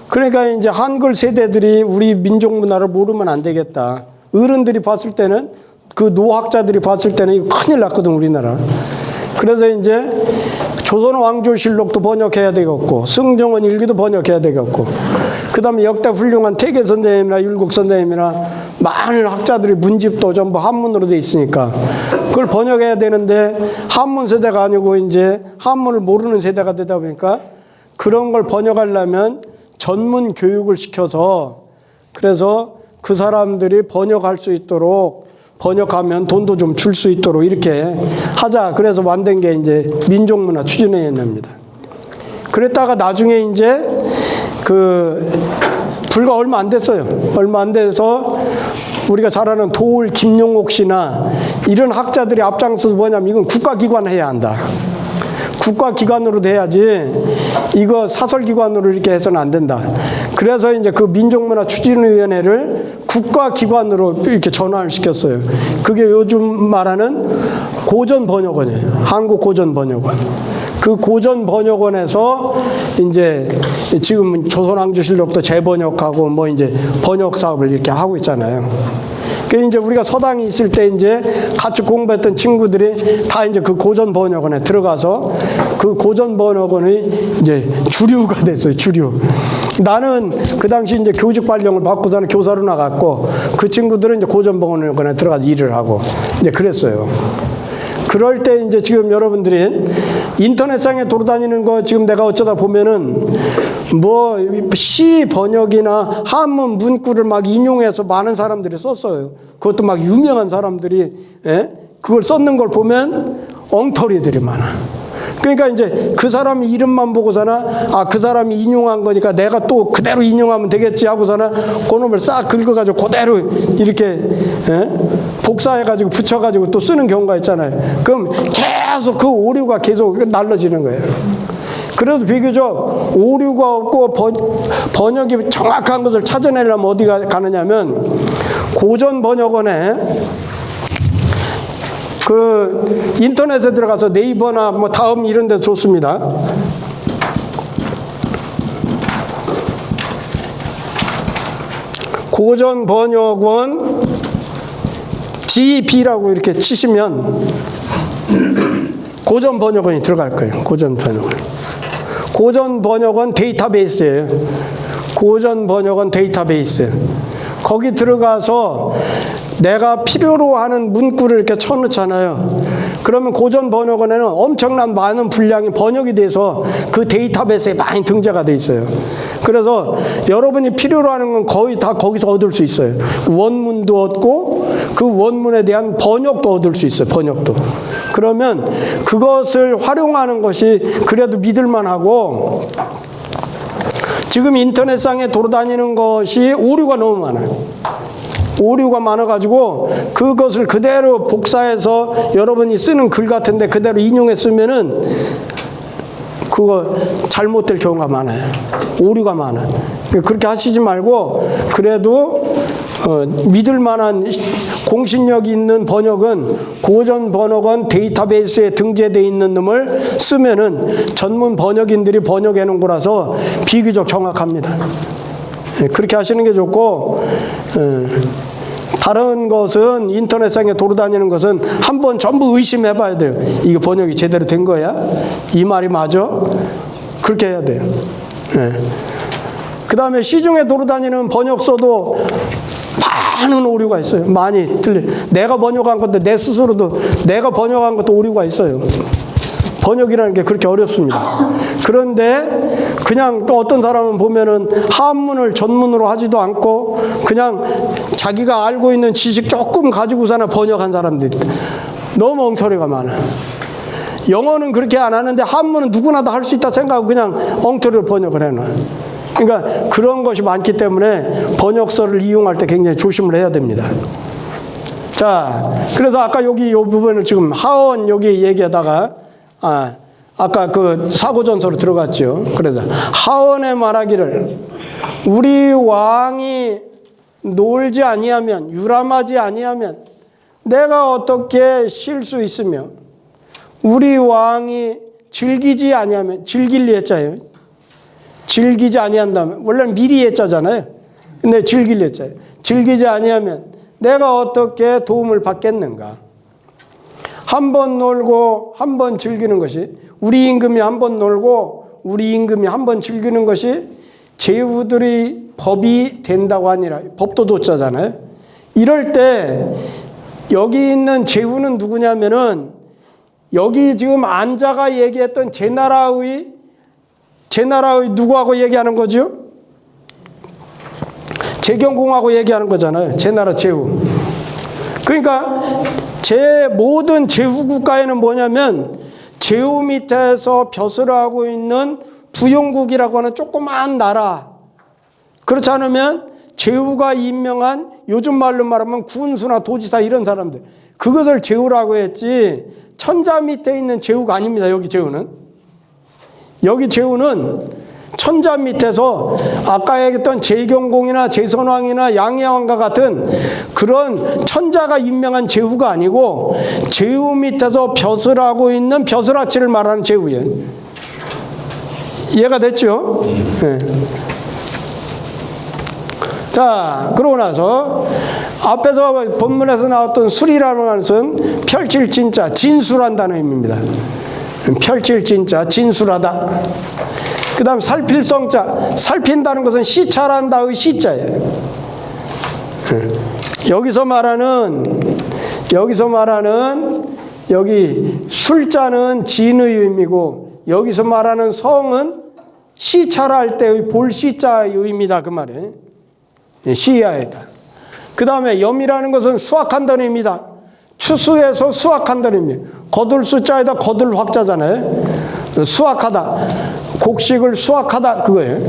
그러니까 이제 한글 세대들이 우리 민족문화를 모르면 안 되겠다. 어른들이 봤을 때는, 그 노학자들이 봤을 때는 이거 큰일 났거든, 우리나라. 그래서 이제 조선 왕조실록도 번역해야 되겠고, 승정원 일기도 번역해야 되겠고, 그 다음에 역대 훌륭한 태계 선생님이나 율곡 선생님이나 많은 학자들이 문집도 전부 한문으로 돼 있으니까 그걸 번역해야 되는데, 한문 세대가 아니고 이제 한문을 모르는 세대가 되다 보니까 그런 걸 번역하려면 전문 교육을 시켜서, 그래서 그 사람들이 번역할 수 있도록, 번역하면 돈도 좀 줄 수 있도록 이렇게 하자. 그래서 만든 게 이제 민족문화 추진위원회입니다. 그랬다가 나중에 이제 불과 얼마 안 됐어요. 얼마 안 돼서 우리가 잘 아는 도울 김용옥 씨나 이런 학자들이 앞장서서 뭐냐면 이건 국가기관 해야 한다. 국가기관으로 돼야지 이거 사설기관으로 이렇게 해서는 안 된다. 그래서 이제 그 민족문화 추진위원회를 국가기관으로 이렇게 전환을 시켰어요. 그게 요즘 말하는 고전번역원이에요. 한국고전번역원. 그 고전 번역원에서 이제 지금은 조선왕조실록도 재번역하고 뭐 이제 번역 사업을 이렇게 하고 있잖아요. 그 이제 우리가 서당이 있을 때 이제 같이 공부했던 친구들이 다 이제 그 고전 번역원에 들어가서 그 고전 번역원이 이제 주류가 됐어요. 주류. 나는 그 당시 이제 교직 발령을 받고서는 교사로 나갔고 그 친구들은 이제 고전 번역원에 들어가서 일을 하고 이제 그랬어요. 그럴 때 이제 지금 여러분들이 인터넷상에 돌아다니는 거 지금 내가 어쩌다 보면은 뭐 시 번역이나 한문 문구를 막 인용해서 많은 사람들이 썼어요. 그것도 막 유명한 사람들이 그걸 썼는 걸 보면 엉터리들이 많아. 그러니까 이제 그 사람 이름만 보고서나 아, 그 사람이 인용한 거니까 내가 또 그대로 인용하면 되겠지 하고서나 그놈을 싹 긁어가지고 그대로 이렇게 복사해가지고 붙여가지고 또 쓰는 경우가 있잖아요. 그럼 계속 그 오류가 계속 날라지는 거예요. 그래도 비교적 오류가 없고 번역이 정확한 것을 찾아내려면 어디가 가느냐면 고전 번역원에 그 인터넷에 들어가서 네이버나 뭐 다음 이런 데 좋습니다. 고전 번역원 GB라고 이렇게 치시면 고전 번역원이 들어갈 거예요. 고전 번역원. 고전 번역원 데이터베이스예요. 고전 번역원 데이터베이스. 거기 들어가서 내가 필요로 하는 문구를 이렇게 쳐놓잖아요. 그러면 고전 번역원에는 엄청난 많은 분량이 번역이 돼서 그 데이터베이스에 많이 등재가 돼 있어요. 그래서 여러분이 필요로 하는 건 거의 다 거기서 얻을 수 있어요. 원문도 얻고 그 원문에 대한 번역도 얻을 수 있어요. 번역도. 그러면 그것을 활용하는 것이 그래도 믿을만하고 지금 인터넷상에 돌아다니는 것이 오류가 너무 많아요. 오류가 많아가지고 그것을 그대로 복사해서 여러분이 쓰는 글 같은데 그대로 인용했으면은 그거 잘못될 경우가 많아요. 오류가 많아요. 그렇게 하시지 말고 그래도 믿을 만한 공신력 있는 번역은 고전 번역원 데이터베이스에 등재되어 있는 놈을 쓰면은 전문 번역인들이 번역해 놓은 거라서 비교적 정확합니다. 그렇게 하시는 게 좋고 다른 것은 인터넷상에 돌아다니는 것은 한번 전부 의심해 봐야 돼요. 이거 번역이 제대로 된 거야? 이 말이 맞아? 그렇게 해야 돼요. 그 다음에 시중에 돌아다니는 번역서도 많은 오류가 있어요. 많이 틀려. 내가 번역한 건데 내 스스로도 내가 번역한 것도 오류가 있어요. 번역이라는 게 그렇게 어렵습니다. 그런데 그냥 또 어떤 사람은 보면은 한문을 전문으로 하지도 않고 그냥 자기가 알고 있는 지식 조금 가지고서나 번역한 사람들이 너무 엉터리가 많아. 영어는 그렇게 안 하는데 한문은 누구나 다 할 수 있다 생각하고 그냥 엉터리로 번역을 해놔. 그러니까 그런 것이 많기 때문에 번역서를 이용할 때 굉장히 조심을 해야 됩니다. 자, 그래서 아까 여기 이 부분을 지금 하원 여기 얘기하다가 아까 그 사고전서로 들어갔죠. 그래서 하원에 말하기를 우리 왕이 놀지 아니하면 유람하지 아니하면 내가 어떻게 쉴 수 있으며 우리 왕이 즐기지 아니하면 즐길 예자예요. 즐기지 아니한다면 원래는 미리 예자잖아요. 근데 즐길 예자예요. 즐기지 아니하면 내가 어떻게 도움을 받겠는가. 한 번 놀고 한 번 즐기는 것이 우리 임금이 한 번 놀고 우리 임금이 한 번 즐기는 것이 제후들의 법이 된다고 하니라. 법도 도자잖아요. 이럴 때 여기 있는 제후는 누구냐면은 여기 지금 안자가 얘기했던 제 나라의 누구하고 얘기하는 거죠? 재경공하고 얘기하는 거잖아요. 제 나라 제후. 그러니까 제 모든 제후 국가에는 뭐냐면 제후 밑에서 벼슬을 하고 있는 부용국이라고 하는 조그마한 나라. 그렇지 않으면 제후가 임명한 요즘 말로 말하면 군수나 도지사 이런 사람들. 그것을 제후라고 했지 천자 밑에 있는 제후가 아닙니다. 여기 제후는. 여기 제후는 천자 밑에서 아까 얘기했던 제경공이나 제선왕이나 양해왕과 같은 그런 천자가 임명한 제후가 아니고 제후 밑에서 벼슬하고 있는 벼슬아치를 말하는 제후예요. 이해가 됐죠? 네. 자, 그러고 나서 앞에서 본문에서 나왔던 술이라는 것은 펼칠 진짜, 진술한다는 의미입니다. 펼칠 진짜, 진술하다. 그 다음 살필 성자, 살핀다는 것은 시찰한다의 시자예요. 여기서 말하는 여기 술자는 진의 의미고 여기서 말하는 성은 시찰할 때의 볼시자의 의미다 그 말이에요. 시야에다. 그 다음에 염이라는 것은 수확한다는 의미다. 추수해서 수확한다는 의미. 거둘 숫자에다 거둘 확자잖아요. 수확하다. 곡식을 수확하다 그거예요.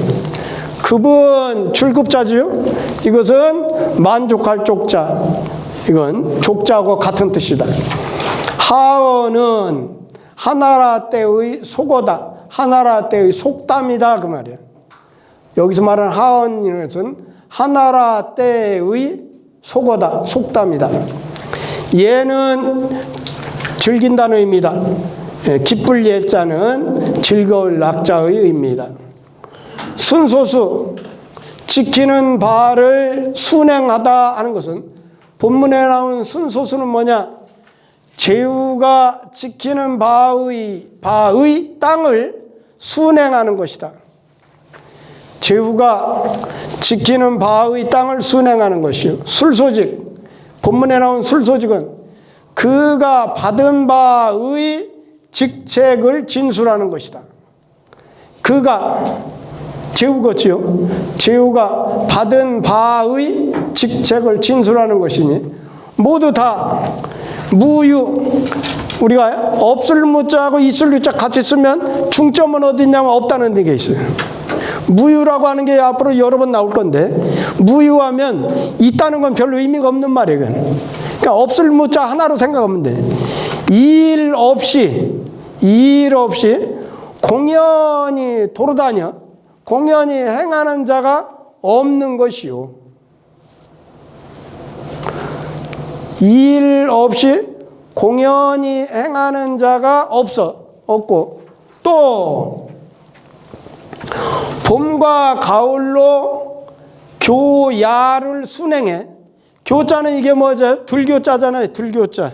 급은 출급자지요. 이것은 만족할 족자. 이건 족자하고 같은 뜻이다. 하언은 하나라 때의 속어다. 하나라 때의 속담이다 그 말이에요. 여기서 말하는 하언이라는 것은 하나라 때의 속어다, 속담이다. 얘는 즐긴다는 의미다. 기쁠 예자는 즐거울 낙자의 의미다. 순소수, 지키는 바를 순행하다 하는 것은 본문에 나온 순소수는 뭐냐? 제후가 지키는 바의 땅을 순행하는 것이다. 제후가 지키는 바의 땅을 순행하는 것이요. 술소직, 본문에 나온 술소직은 그가 받은 바의 직책을 진술하는 것이다. 그가 제후겠지요. 제후가 받은 바의 직책을 진술하는 것이니 모두 다 무유, 우리가 없을 무자하고 있을 유자 같이 쓰면 중점은 어디 있냐면 없다는 게 있어요. 무유라고 하는 게 앞으로 여러 번 나올 건데 무유하면 있다는 건 별로 의미가 없는 말이에요. 그러니까 없을 무자 하나로 생각하면 돼. 일 없이 공연히 돌아다녀 공연히 행하는 자가 없는 것이요. 일 없이 공연히 행하는 자가 없고 또 봄과 가을로 교야를 순행해. 교자는 이게 뭐죠? 들교자잖아요. 들교자.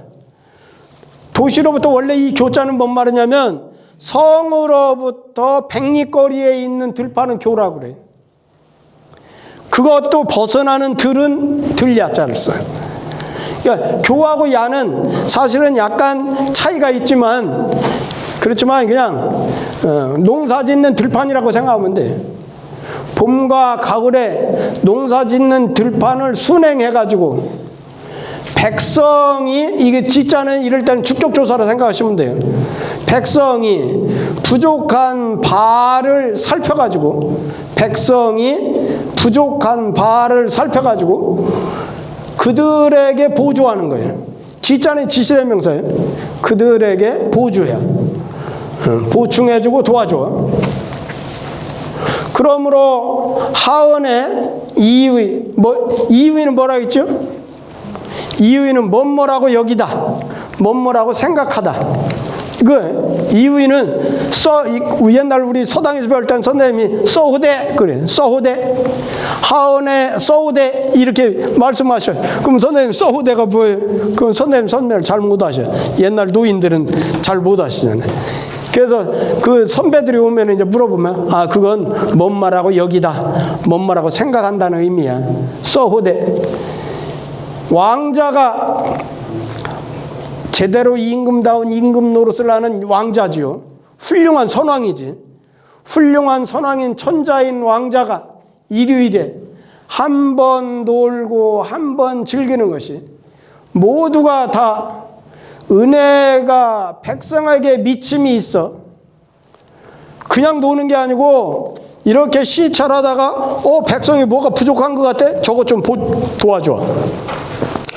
도시로부터 원래 이 교자는 뭔 말이냐면 성으로부터 백리거리에 있는 들판은 교라고 그래요. 그것도 벗어나는 들은 들야자를 써요. 그러니까 교하고 야는 사실은 약간 차이가 있지만 그렇지만 그냥 농사 짓는 들판이라고 생각하면 돼요. 봄과 가을에 농사 짓는 들판을 순행해가지고 백성이 이게 진짜는 이럴 때는 축적조사로 생각하시면 돼요. 백성이 부족한 바를 살펴가지고 그들에게 보조하는 거예요. 지자는 지시대명사예요. 그들에게 보조해야 보충해주고 도와줘. 그러므로 하언의 이의는 뭐라 했죠? 이의는 뭐뭐라고 여기다, 뭐뭐라고 생각하다. 이의는 옛날 우리 서당에서 배울 땐 선생님이 써후대 그래. 써후대 하언의 써후대 이렇게 말씀하셔요. 그럼 선생님 써후대가 뭐예요? 그럼 선생님을 잘 못하셔. 옛날 노인들은 잘 못하시잖아요. 그래서 그 선배들이 오면 이제 물어보면 그건 뭔 말하고 여기다, 뭔 말하고 생각한다는 의미야. 써후대. 왕자가 제대로 임금다운 임금 노릇을 하는 왕자지요. 훌륭한 선왕이지. 훌륭한 선왕인 천자인 왕자가 일요일에 한 번 놀고 한 번 즐기는 것이 모두가 다 은혜가 백성에게 미침이 있어. 그냥 노는 게 아니고 이렇게 시찰하다가 백성이 뭐가 부족한 것 같아? 저것 좀 도와줘.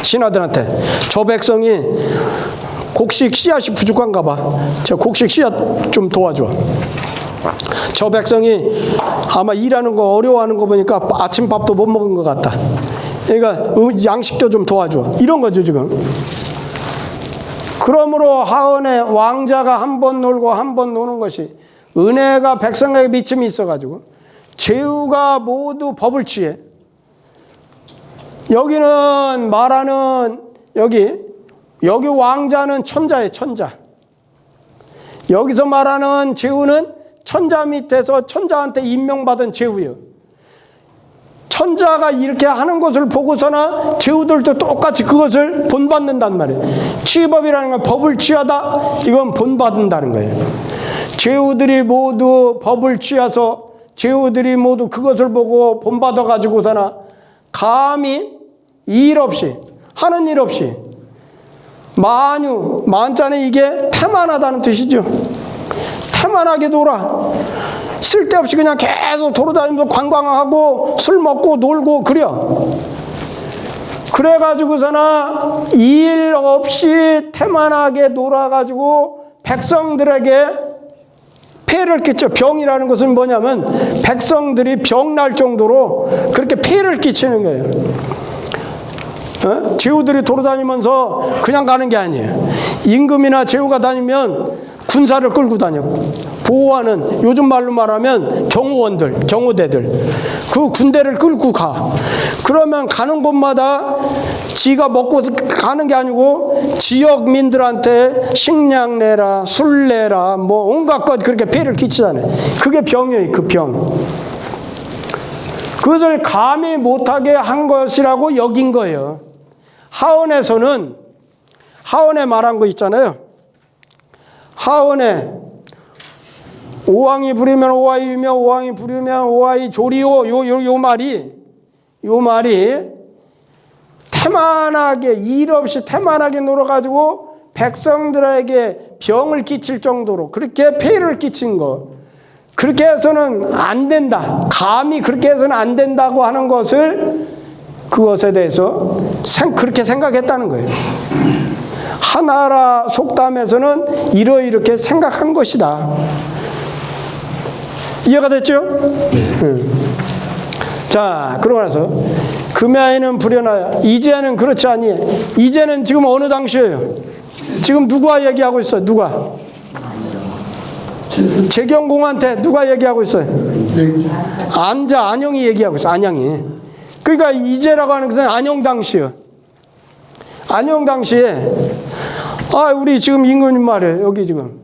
신하들한테 저 백성이 곡식 씨앗이 부족한가 봐. 저 곡식 씨앗 좀 도와줘. 저 백성이 아마 일하는 거 어려워하는 거 보니까 아침밥도 못 먹은 것 같다. 그러니까 양식도 좀 도와줘. 이런 거죠 지금. 그러므로 하원에 왕자가 한 번 놀고 한 번 노는 것이 은혜가 백성에게 미침이 있어가지고 제후가 모두 법을 취해. 여기는 말하는 여기 왕자는 천자예요. 천자. 여기서 말하는 제후는 천자 밑에서 천자한테 임명받은 제후예요. 천자가 이렇게 하는 것을 보고서나 제후들도 똑같이 그것을 본받는단 말이에요. 취법이라는 건 법을 취하다, 이건 본받는다는 거예요. 제후들이 모두 법을 취해서 제후들이 모두 그것을 보고 본받아 가지고서나 감히 일 없이 하는 일 없이 만자는 이게 태만하다는 뜻이죠. 태만하게 놀아. 쓸데없이 그냥 계속 돌아다니면서 관광하고 술 먹고 놀고 그려. 그래가지고서나 일 없이 태만하게 놀아가지고 백성들에게 폐를 끼쳐. 병이라는 것은 뭐냐면 백성들이 병날 정도로 그렇게 폐를 끼치는 거예요. 제후들이 돌아다니면서 그냥 가는 게 아니에요. 임금이나 제후가 다니면 군사를 끌고 다녔고 보호하는, 요즘 말로 말하면 경호원들, 경호대들, 그 군대를 끌고 가. 그러면 가는 곳마다 지가 먹고 가는 게 아니고 지역민들한테 식량 내라, 술 내라, 뭐 온갖 것 그렇게 폐를 끼치잖아요. 그게 병이에요. 그 병. 그것을 감히 못하게 한 것이라고 여긴 거예요. 하원에서는, 하원에 말한 거 있잖아요. 하원에 오왕이 부리면 오아이며 오왕이 부리면 오아이 조리오, 요 말이 태만하게, 일 없이 태만하게 놀아가지고 백성들에게 병을 끼칠 정도로 그렇게 폐를 끼친 거, 그렇게 해서는 안 된다, 감히 그렇게 해서는 안 된다고 하는 것을, 그것에 대해서 그렇게 생각했다는 거예요. 하나라 속담에서는 이렇게 생각한 것이다. 이해가 됐죠? 자, 그러고 나서 금야에는 불여나야. 이제는 그렇지 아니해. 이제는 지금 어느 당시예요? 지금 누가 얘기하고 있어요? 누가? 재경공한테 누가 얘기하고 있어요? 안영이 얘기하고 있어. 안영이. 그러니까 이제라고 하는 것은 안영 당시예요. 안영 당시에 우리 지금 임금님 말이에요. 여기 지금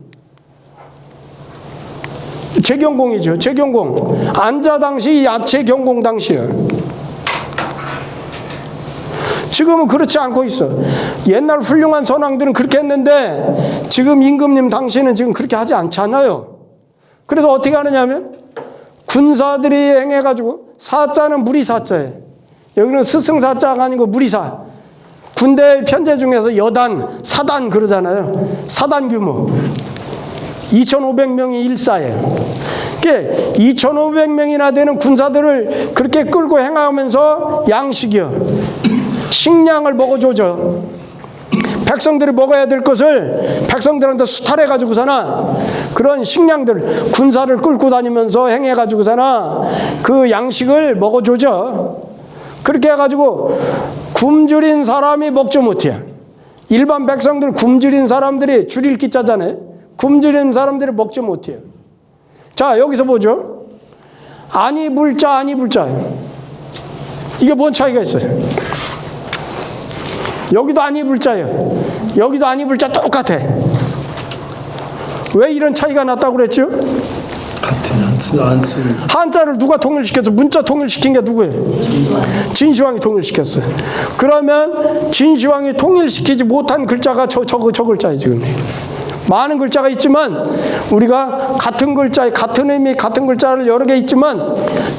재경공이죠. 재경공. 안자 당시 재경공 당시예요. 지금은 그렇지 않고 있어. 옛날 훌륭한 선왕들은 그렇게 했는데 지금 임금님 당시는 지금 그렇게 하지 않잖아요. 그래서 어떻게 하느냐면 군사들이 행해가지고, 사자는 무리사자예요. 여기는 스승사자가 아니고 무리사. 군대 편제 중에서 여단, 사단 그러잖아요. 사단 규모 2,500명이 일사예요. 2,500명이나 되는 군사들을 그렇게 끌고 행하면서 양식이요, 식량을 먹어줘죠. 백성들이 먹어야 될 것을 백성들한테 수탈해가지고서나 그런 식량들, 군사를 끌고 다니면서 행해가지고서나 그 양식을 먹어줘죠. 그렇게 해가지고 굶주린 사람이 먹지 못해. 일반 백성들, 굶주린 사람들이 줄일 기자잖아요. 굶주린 사람들이 먹지 못해요. 자, 여기서 보죠. 아니 불자, 아니 불자예요. 이게 뭔 차이가 있어요? 여기도 아니 불자예요. 여기도 아니 불자 똑같아. 왜 이런 차이가 났다고 그랬죠? 한자를 누가 통일시켰어? 문자 통일시킨 게 누구예요? 진시황이 통일시켰어요. 그러면 진시황이 통일시키지 못한 글자가 저 글자예요. 지금 많은 글자가 있지만 우리가 같은 글자에 같은 의미, 같은 글자를 여러 개 있지만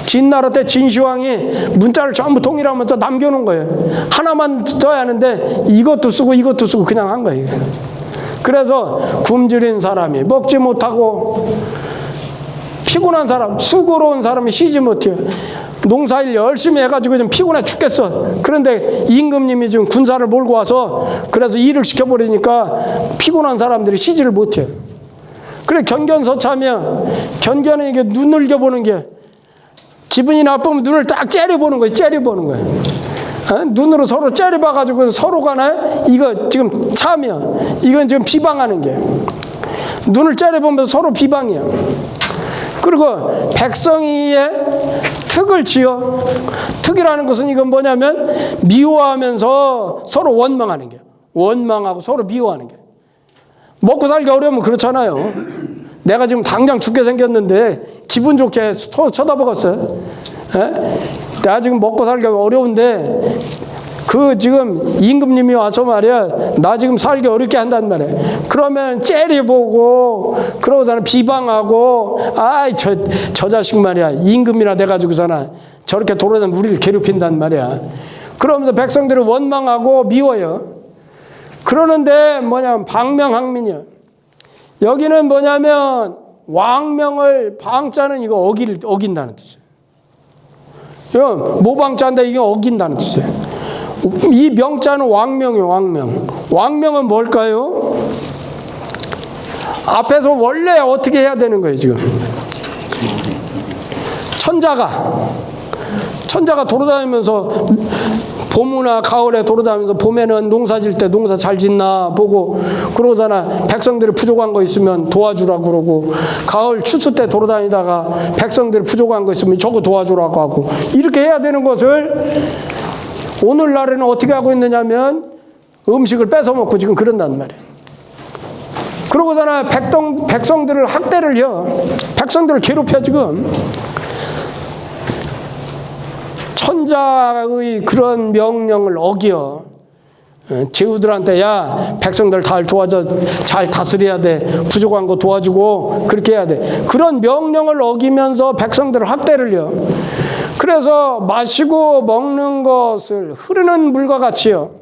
진나라 때 진시황이 문자를 전부 통일하면서 남겨놓은 거예요. 하나만 써야 하는데 이것도 쓰고 이것도 쓰고 그냥 한 거예요. 그래서 굶주린 사람이 먹지 못하고, 피곤한 사람, 수고로운 사람이 쉬지 못해요. 농사일 열심히 해가지고 좀 피곤해 죽겠어. 그런데 임금님이 지금 군사를 몰고 와서 그래서 일을 시켜버리니까 피곤한 사람들이 쉬지를 못해요. 그래, 견견서차면, 견견은 이게 눈을 겨보는 게, 기분이 나쁘면 눈을 딱 째려보는 거예요. 째려보는 거예요. 눈으로 서로 째려봐가지고 서로가 이거 지금 차면, 이건 지금 비방하는 게. 눈을 째려보면서 서로 비방이야. 그리고 백성이의 특을 지어. 특이라는 것은 이건 뭐냐면 미워하면서 서로 원망하는 게. 원망하고 서로 미워하는 게. 먹고 살기 어려우면 그렇잖아요. 내가 지금 당장 죽게 생겼는데 기분 좋게 쳐다보겠어요. 내가 지금 먹고 살기 어려운데 그 지금 임금님이 와서 말이야, 나 지금 살기 어렵게 한단 말이야. 그러면 째려보고 그러고서는 비방하고, 아이 저 자식 말이야, 임금이나 돼가지고서는 저렇게 돌아다니면 우리를 괴롭힌단 말이야. 그러면서 백성들을 원망하고 미워요. 그러는데 뭐냐면 방명학민이야. 여기는 뭐냐면 왕명을, 방자는 이거 어긴다는 뜻이에요. 이건 모방자인데 이게 어긴다는 뜻이에요. 이 명자는 왕명이에요. 왕명. 왕명은 뭘까요? 앞에서 원래 어떻게 해야 되는 거예요 지금? 천자가 돌아다니면서 봄이나 가을에 돌아다니면서 봄에는 농사 질 때 농사 잘 짓나 보고, 그러잖아. 백성들이 부족한 거 있으면 도와주라고 그러고, 가을 추수 때 돌아다니다가 백성들이 부족한 거 있으면 저거 도와주라고 하고, 이렇게 해야 되는 것을 오늘날에는 어떻게 하고 있느냐면 음식을 뺏어 먹고 지금 그런단 말이에요. 그러고잖아. 백성들을 학대를 해요. 백성들을 괴롭혀 지금. 천자의 그런 명령을 어겨. 제후들한테 야, 백성들 잘 도와줘, 잘 다스려야 돼, 부족한 거 도와주고 그렇게 해야 돼. 그런 명령을 어기면서 백성들을 학대를 해요. 그래서 마시고 먹는 것을 흐르는 물과 같이요,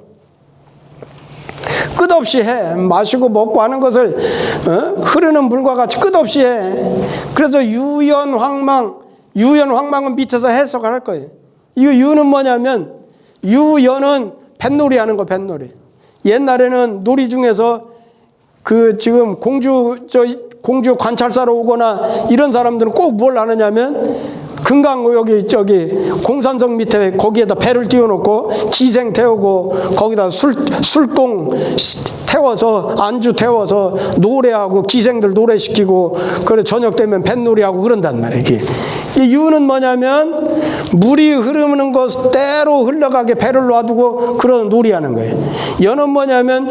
끝없이 해. 마시고 먹고 하는 것을 흐르는 물과 같이 끝없이 해. 그래서 유연황망은 밑에서 해석을 할 거예요. 이 유는 뭐냐면, 유연은 뱃놀이 하는 거, 뱃놀이. 옛날에는 놀이 중에서 그 지금 공주 관찰사로 오거나 이런 사람들은 꼭 뭘 하느냐면, 금강 여기 공산성 밑에 거기에다 배를 띄워놓고 기생 태우고 거기다 술동 태워서 안주 태워서 노래하고 기생들 노래시키고, 그래 저녁 되면 뱃놀이하고 그런단 말이에요. 이 유는 뭐냐면 물이 흐르는 것대로 흘러가게 배를 놔두고 그런 놀이하는 거예요. 연은 뭐냐면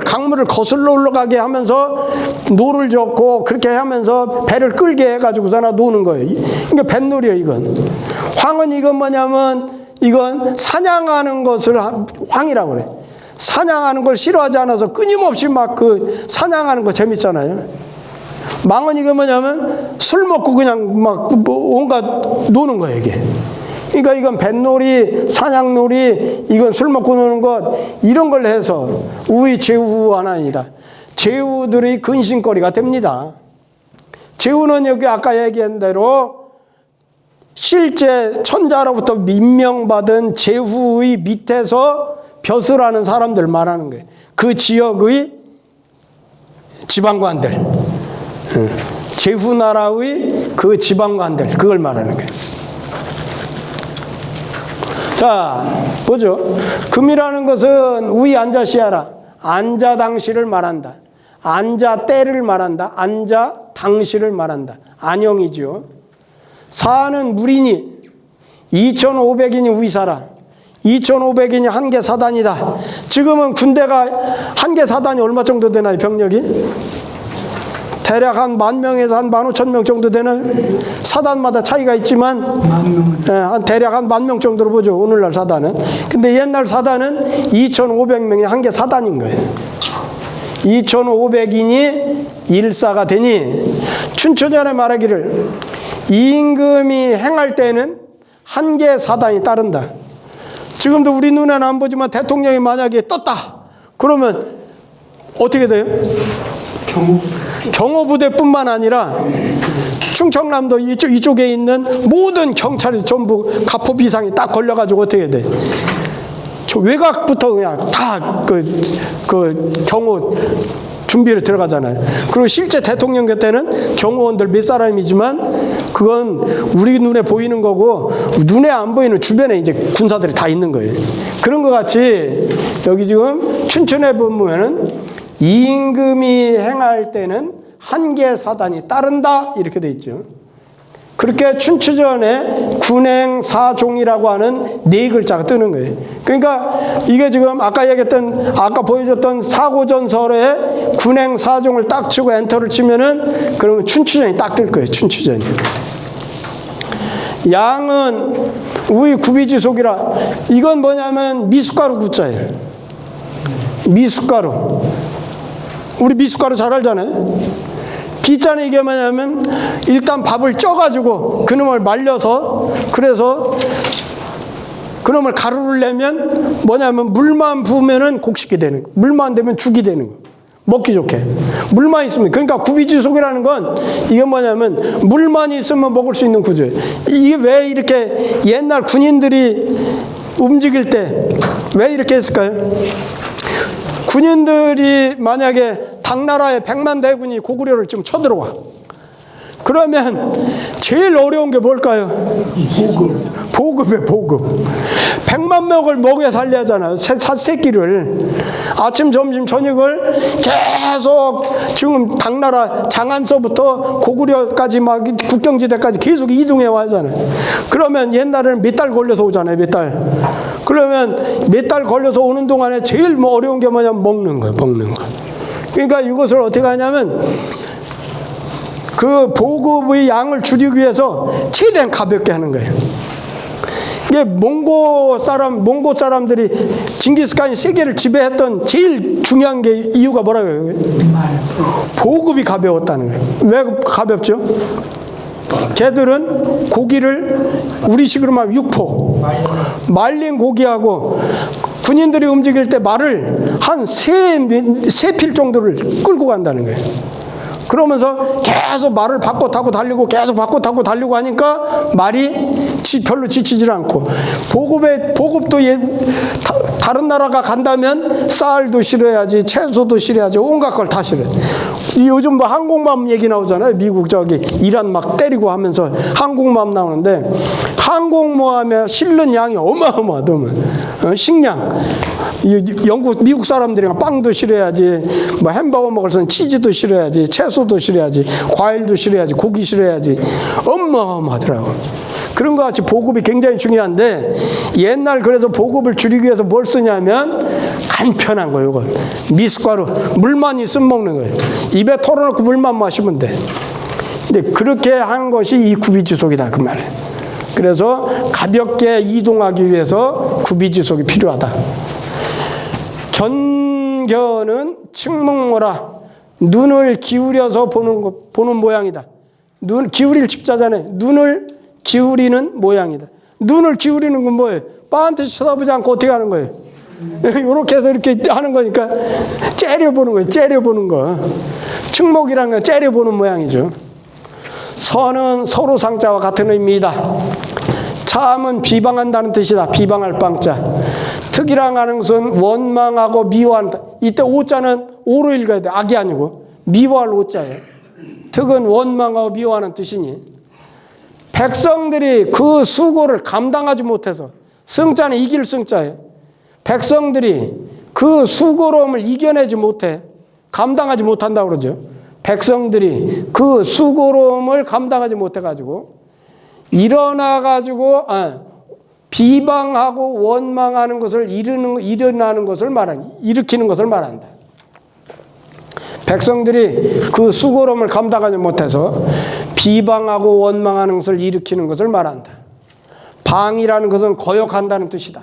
강물을 거슬러 올라가게 하면서 노를 젓고 그렇게 하면서 배를 끌게 해가지고서나 노는 거예요. 그러니까 뱃놀이예요 이건. 황은 이건 뭐냐면 이건 사냥하는 것을 황이라고 그래. 사냥하는 걸 싫어하지 않아서 끊임없이 막 그 사냥하는 거 재밌잖아요. 망은 이거 뭐냐면 술 먹고 그냥 막 온갖 노는 거예요 이게. 그러니까 이건 뱃놀이, 사냥놀이, 이건 술 먹고 노는 것, 이런 걸 해서 우리 제후 하나입니다. 제후들의 근심거리가 됩니다. 제후는 여기 아까 얘기한 대로 실제 천자로부터 임명받은 제후의 밑에서 벼슬하는 사람들 말하는 거예요. 그 지역의 지방관들, 제후 나라의 그 지방관들, 그걸 말하는 거예요. 자, 보죠. 금이라는 것은 우이 안자시하라, 안자 당시를 말한다. 안자 때를 말한다. 안자 당시를 말한다. 안형이죠. 사는 물이니 2500인이 우이사라. 2500인이 한 개 사단이다. 지금은 군대가 한 개 사단이 얼마 정도 되나요, 병력이? 대략 한 10,000명에서 한 15,000명 정도 되는, 사단마다 차이가 있지만 대략 한 10,000명 정도로 보죠, 오늘날 사단은. 근데 옛날 사단은 2,500명이 한 개 사단인 거예요. 2,500인이 일사가 되니, 춘추전에 말하기를 임금이 행할 때는 한 개 사단이 따른다. 지금도 우리 눈에는 안 보지만 대통령이 만약에 떴다 그러면 어떻게 돼요? 경호부대뿐만 아니라 충청남도 이쪽에 있는 모든 경찰이 전부 가포 비상이 딱 걸려가지고 어떻게 돼? 저 외곽부터 그냥 다 그 경호 준비를 들어가잖아요. 그리고 실제 대통령 곁에는 경호원들 몇 사람이지만 그건 우리 눈에 보이는 거고 눈에 안 보이는 주변에 이제 군사들이 다 있는 거예요. 그런 것 같이 여기 지금 춘천에 보면은 임금이 행할 때는 한계 사단이 따른다 이렇게 돼 있죠. 그렇게 춘추전에 군행사종이라고 하는 네 글자가 뜨는 거예요. 그러니까 이게 지금 아까 보여줬던 사고전설에 군행사종을 딱 치고 엔터를 치면은 그러면 춘추전이 딱 뜰 거예요. 춘추전이. 양은 우의 구비지속이라. 이건 뭐냐면 미숫가루 구자예요. 미숫가루. 우리 미숫가루 잘 알잖아요. 비자는 이게 뭐냐면 일단 밥을 쪄가지고 그놈을 말려서 그래서 그놈을 가루를 내면 뭐냐면 물만 부으면은 곡식이 되는 거. 물만 되면 죽이 되는 거. 먹기 좋게. 물만 있으면. 그러니까 구비지속이라는 건 이게 뭐냐면 물만 있으면 먹을 수 있는 구조예요. 이게 왜 이렇게 옛날 군인들이 움직일 때 왜 이렇게 했을까요? 군인들이 만약에 당나라의 100만 대군이 고구려를 지금 쳐들어와. 그러면 제일 어려운 게 뭘까요? 보급이에요, 보급. 100만 명을 먹여 살려야 하잖아요. 새끼를. 아침, 점심, 저녁을 계속 지금 당나라 장안서부터 고구려까지 막 국경지대까지 계속 이동해 와잖아요. 그러면 옛날에는 몇 달 걸려서 오잖아요, 몇 달. 그러면 몇 달 걸려서 오는 동안에 제일 뭐 어려운 게 뭐냐면 먹는 거예요, 먹는 거. 그러니까 이것을 어떻게 하냐면 그 보급의 양을 줄이기 위해서 최대한 가볍게 하는 거예요. 이게 몽고 사람들이 징기스칸이 세계를 지배했던 제일 중요한 게 이유가 뭐라고요? 보급이 가벼웠다는 거예요. 왜 가볍죠? 걔들은 고기를 우리식으로 말하면 육포, 말린 고기하고 군인들이 움직일 때 말을 한 세 필 정도를 끌고 간다는 거예요. 그러면서 계속 말을 바꿔 타고 달리고 계속 바꿔 타고 달리고 하니까 말이 별로 지치질 않고 보급도 다른 나라가 간다면 쌀도 실어야지 채소도 실어야지 온갖 걸 다 실어요. 요즘 뭐 항공모함 얘기 나오잖아요. 미국 저기 이란 막 때리고 하면서 항공모함 나오는데 항공모함에 실는 양이 어마어마하더만. 식량 미국 사람들이랑 빵도 실어야지 뭐 햄버거 먹을 때는 치즈도 실어야지 채소도 실어야지 과일도 실어야지 고기 실어야지 어마어마하더라고. 그런 것 같이 보급이 굉장히 중요한데 옛날 그래서 보급을 줄이기 위해서 뭘 쓰냐면 간편한 거예요. 이건 미숫가루 물만 있으면 먹는 거예요. 입에 털어놓고 물만 마시면 돼. 근데 그렇게 한 것이 이 구비지속이다 그 말이에요. 그래서 가볍게 이동하기 위해서 구비지속이 필요하다. 견견은 측목모라 눈을 기울여서 보는 모양이다. 눈 기울일 직자잖아요. 눈을 기울이는 모양이다. 눈을 기울이는 건 뭐예요? 반드시 쳐다보지 않고 어떻게 하는 거예요? 이렇게 해서 이렇게 하는 거니까 째려보는 거예요. 째려보는 거. 측목이라는 건 째려보는 모양이죠. 선은 서로 상자와 같은 의미이다. 참은 비방한다는 뜻이다. 비방할 방자. 특이랑 하는 것은 원망하고 미워한다. 이때 오자는 오로 읽어야 돼. 악이 아니고 미워할 오자예요. 특은 원망하고 미워하는 뜻이니 백성들이 그 수고를 감당하지 못해서 승자는 이길 승자예요. 백성들이 그 수고로움을 이겨내지 못해 감당하지 못한다고 그러죠. 백성들이 그 수고로움을 감당하지 못해가지고 일어나가지고 비방하고 원망하는 것을 일어나는 것을 일으키는 것을 말한다. 백성들이 그 수고로움을 감당하지 못해서 비방하고 원망하는 것을 일으키는 것을 말한다. 방이라는 것은 거역한다는 뜻이다.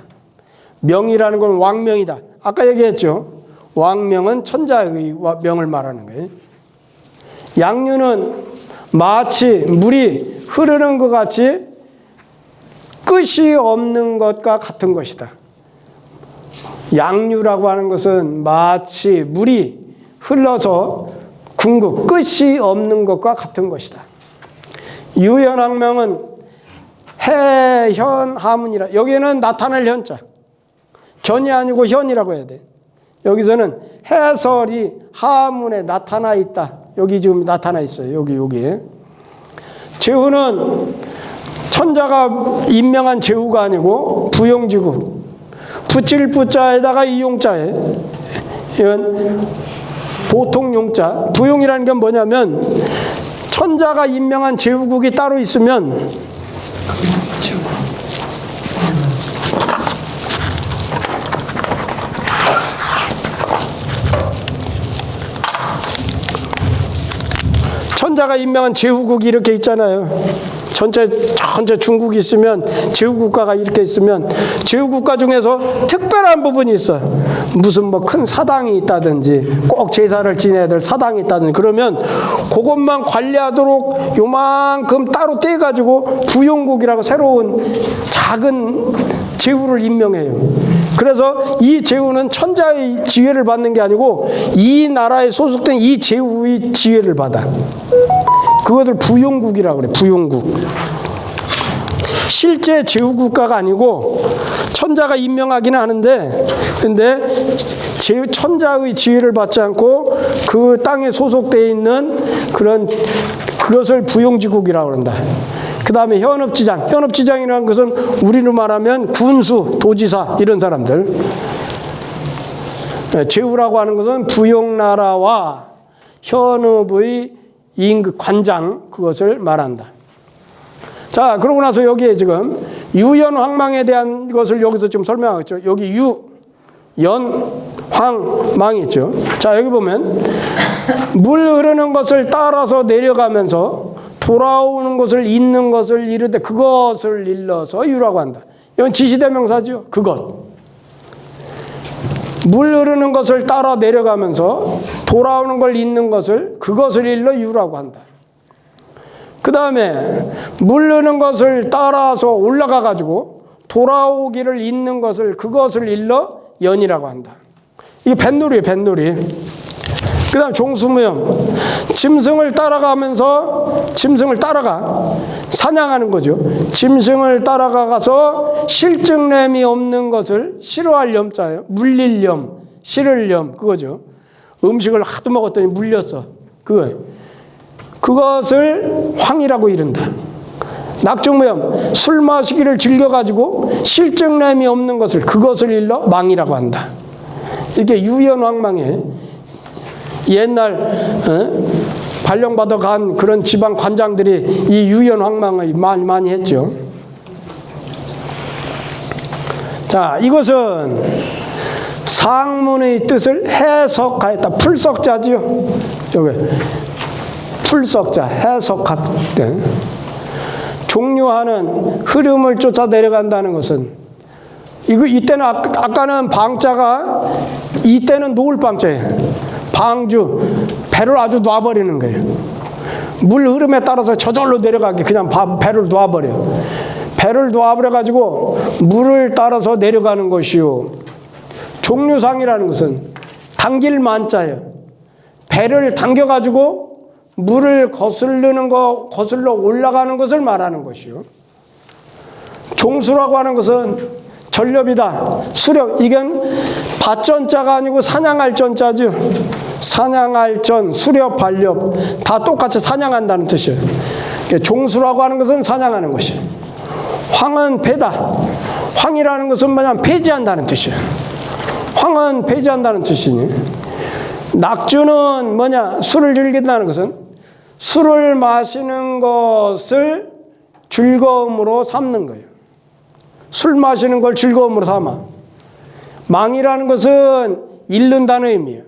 명이라는 건 왕명이다. 아까 얘기했죠. 왕명은 천자의 명을 말하는 거예요. 양류는 마치 물이 흐르는 것 같이 끝이 없는 것과 같은 것이다. 양류라고 하는 것은 마치 물이 흘러서 궁극 끝이 없는 것과 같은 것이다. 유현학명은 해현하문이라. 여기는 나타낼 현자. 견이 아니고 현이라고 해야 돼. 여기서는 해설이 하문에 나타나 있다. 여기 지금 나타나 있어요. 여기. 제후는 천자가 임명한 제후가 아니고 부용지구. 붙일 부자에다가 이 용자에 이건 보통 용자. 부용이라는 게 뭐냐면 천자가 임명한 제후국이 따로 있으면 천자가 임명한 제후국이 이렇게 있잖아요. 전체 중국이 있으면 제후국가가 이렇게 있으면 제후국가 중에서 특별한 부분이 있어. 무슨 뭐 큰 사당이 있다든지 꼭 제사를 지내야 될 사당이 있다든지 그러면 그것만 관리하도록 요만큼 따로 떼가지고 부용국이라고 새로운 작은 제후를 임명해요. 그래서 이 제후는 천자의 지혜를 받는 게 아니고 이 나라에 소속된 이 제후의 지혜를 받아. 그것을 부용국이라고 그래. 부용국. 실제 제후국가가 아니고 천자가 임명하기는 하는데 근데 천자의 지혜를 받지 않고 그 땅에 소속되어 있는 그것을 부용지국이라고 그런다. 그 다음에 현업지장. 현업지장이라는 것은 우리로 말하면 군수, 도지사 이런 사람들. 제후라고 하는 것은 부용나라와 현업의 임금 관장 그것을 말한다. 자, 그러고 나서 여기에 지금 유연황망에 대한 것을 여기서 좀 설명하고 있죠. 여기 황망이 있죠. 자, 여기 보면 물 흐르는 것을 따라서 내려가면서 돌아오는 것을 잇는 것을 이르되 그것을 일러서 유라고 한다. 이건 지시대명사죠. 그것. 물 흐르는 것을 따라 내려가면서 돌아오는 걸 잇는 것을 그것을 일러 유라고 한다. 그 다음에 물 흐르는 것을 따라서 올라가 가지고 돌아오기를 잇는 것을 그것을 일러 연이라고 한다. 이게 뱃놀이에요. 뱃놀이. 그 다음 종수무용. 짐승을 따라가 사냥하는 거죠. 짐승을 따라가서 실증냄이 없는 것을 싫어할 염자예요. 물릴 염, 싫을 염 그거죠. 음식을 하도 먹었더니 물렸어. 그것을 황이라고 이른다. 낙중무염. 술 마시기를 즐겨가지고 실증냄이 없는 것을 그것을 일러 망이라고 한다. 이게 유연황망에 옛날 발령받아 간 그런 지방 관장들이 이 유연황망을 많이 했죠. 자, 이것은 상문의 뜻을 해석하였다. 풀석자지요. 여기 풀석자 해석할 종류하는 흐름을 쫓아 내려간다는 것은 이때는 아까는 방자가 이때는 놓을 방자예요. 방주 배를 아주 놔버리는 거예요. 물 흐름에 따라서 저절로 내려가게 그냥 배를 놔버려. 배를 놔버려 가지고 물을 따라서 내려가는 것이요. 종류상이라는 것은 당길 만자예요. 배를 당겨 가지고 물을 거슬러 올라가는 것을 말하는 것이요. 종수라고 하는 것은 전렵이다. 수렵. 이건 밭전자가 아니고 사냥할 전자죠. 사냥할 전, 수렵, 반렵 다 똑같이 사냥한다는 뜻이에요. 종수라고 하는 것은 사냥하는 것이에요. 황은 패다. 황이라는 것은 뭐냐면 폐지한다는 뜻이에요. 황은 폐지한다는 뜻이니. 낙주는 뭐냐? 술을 즐긴다는 것은 술을 마시는 것을 즐거움으로 삼는 거예요. 술 마시는 걸 즐거움으로 삼아. 망이라는 것은 잃는다는 의미예요.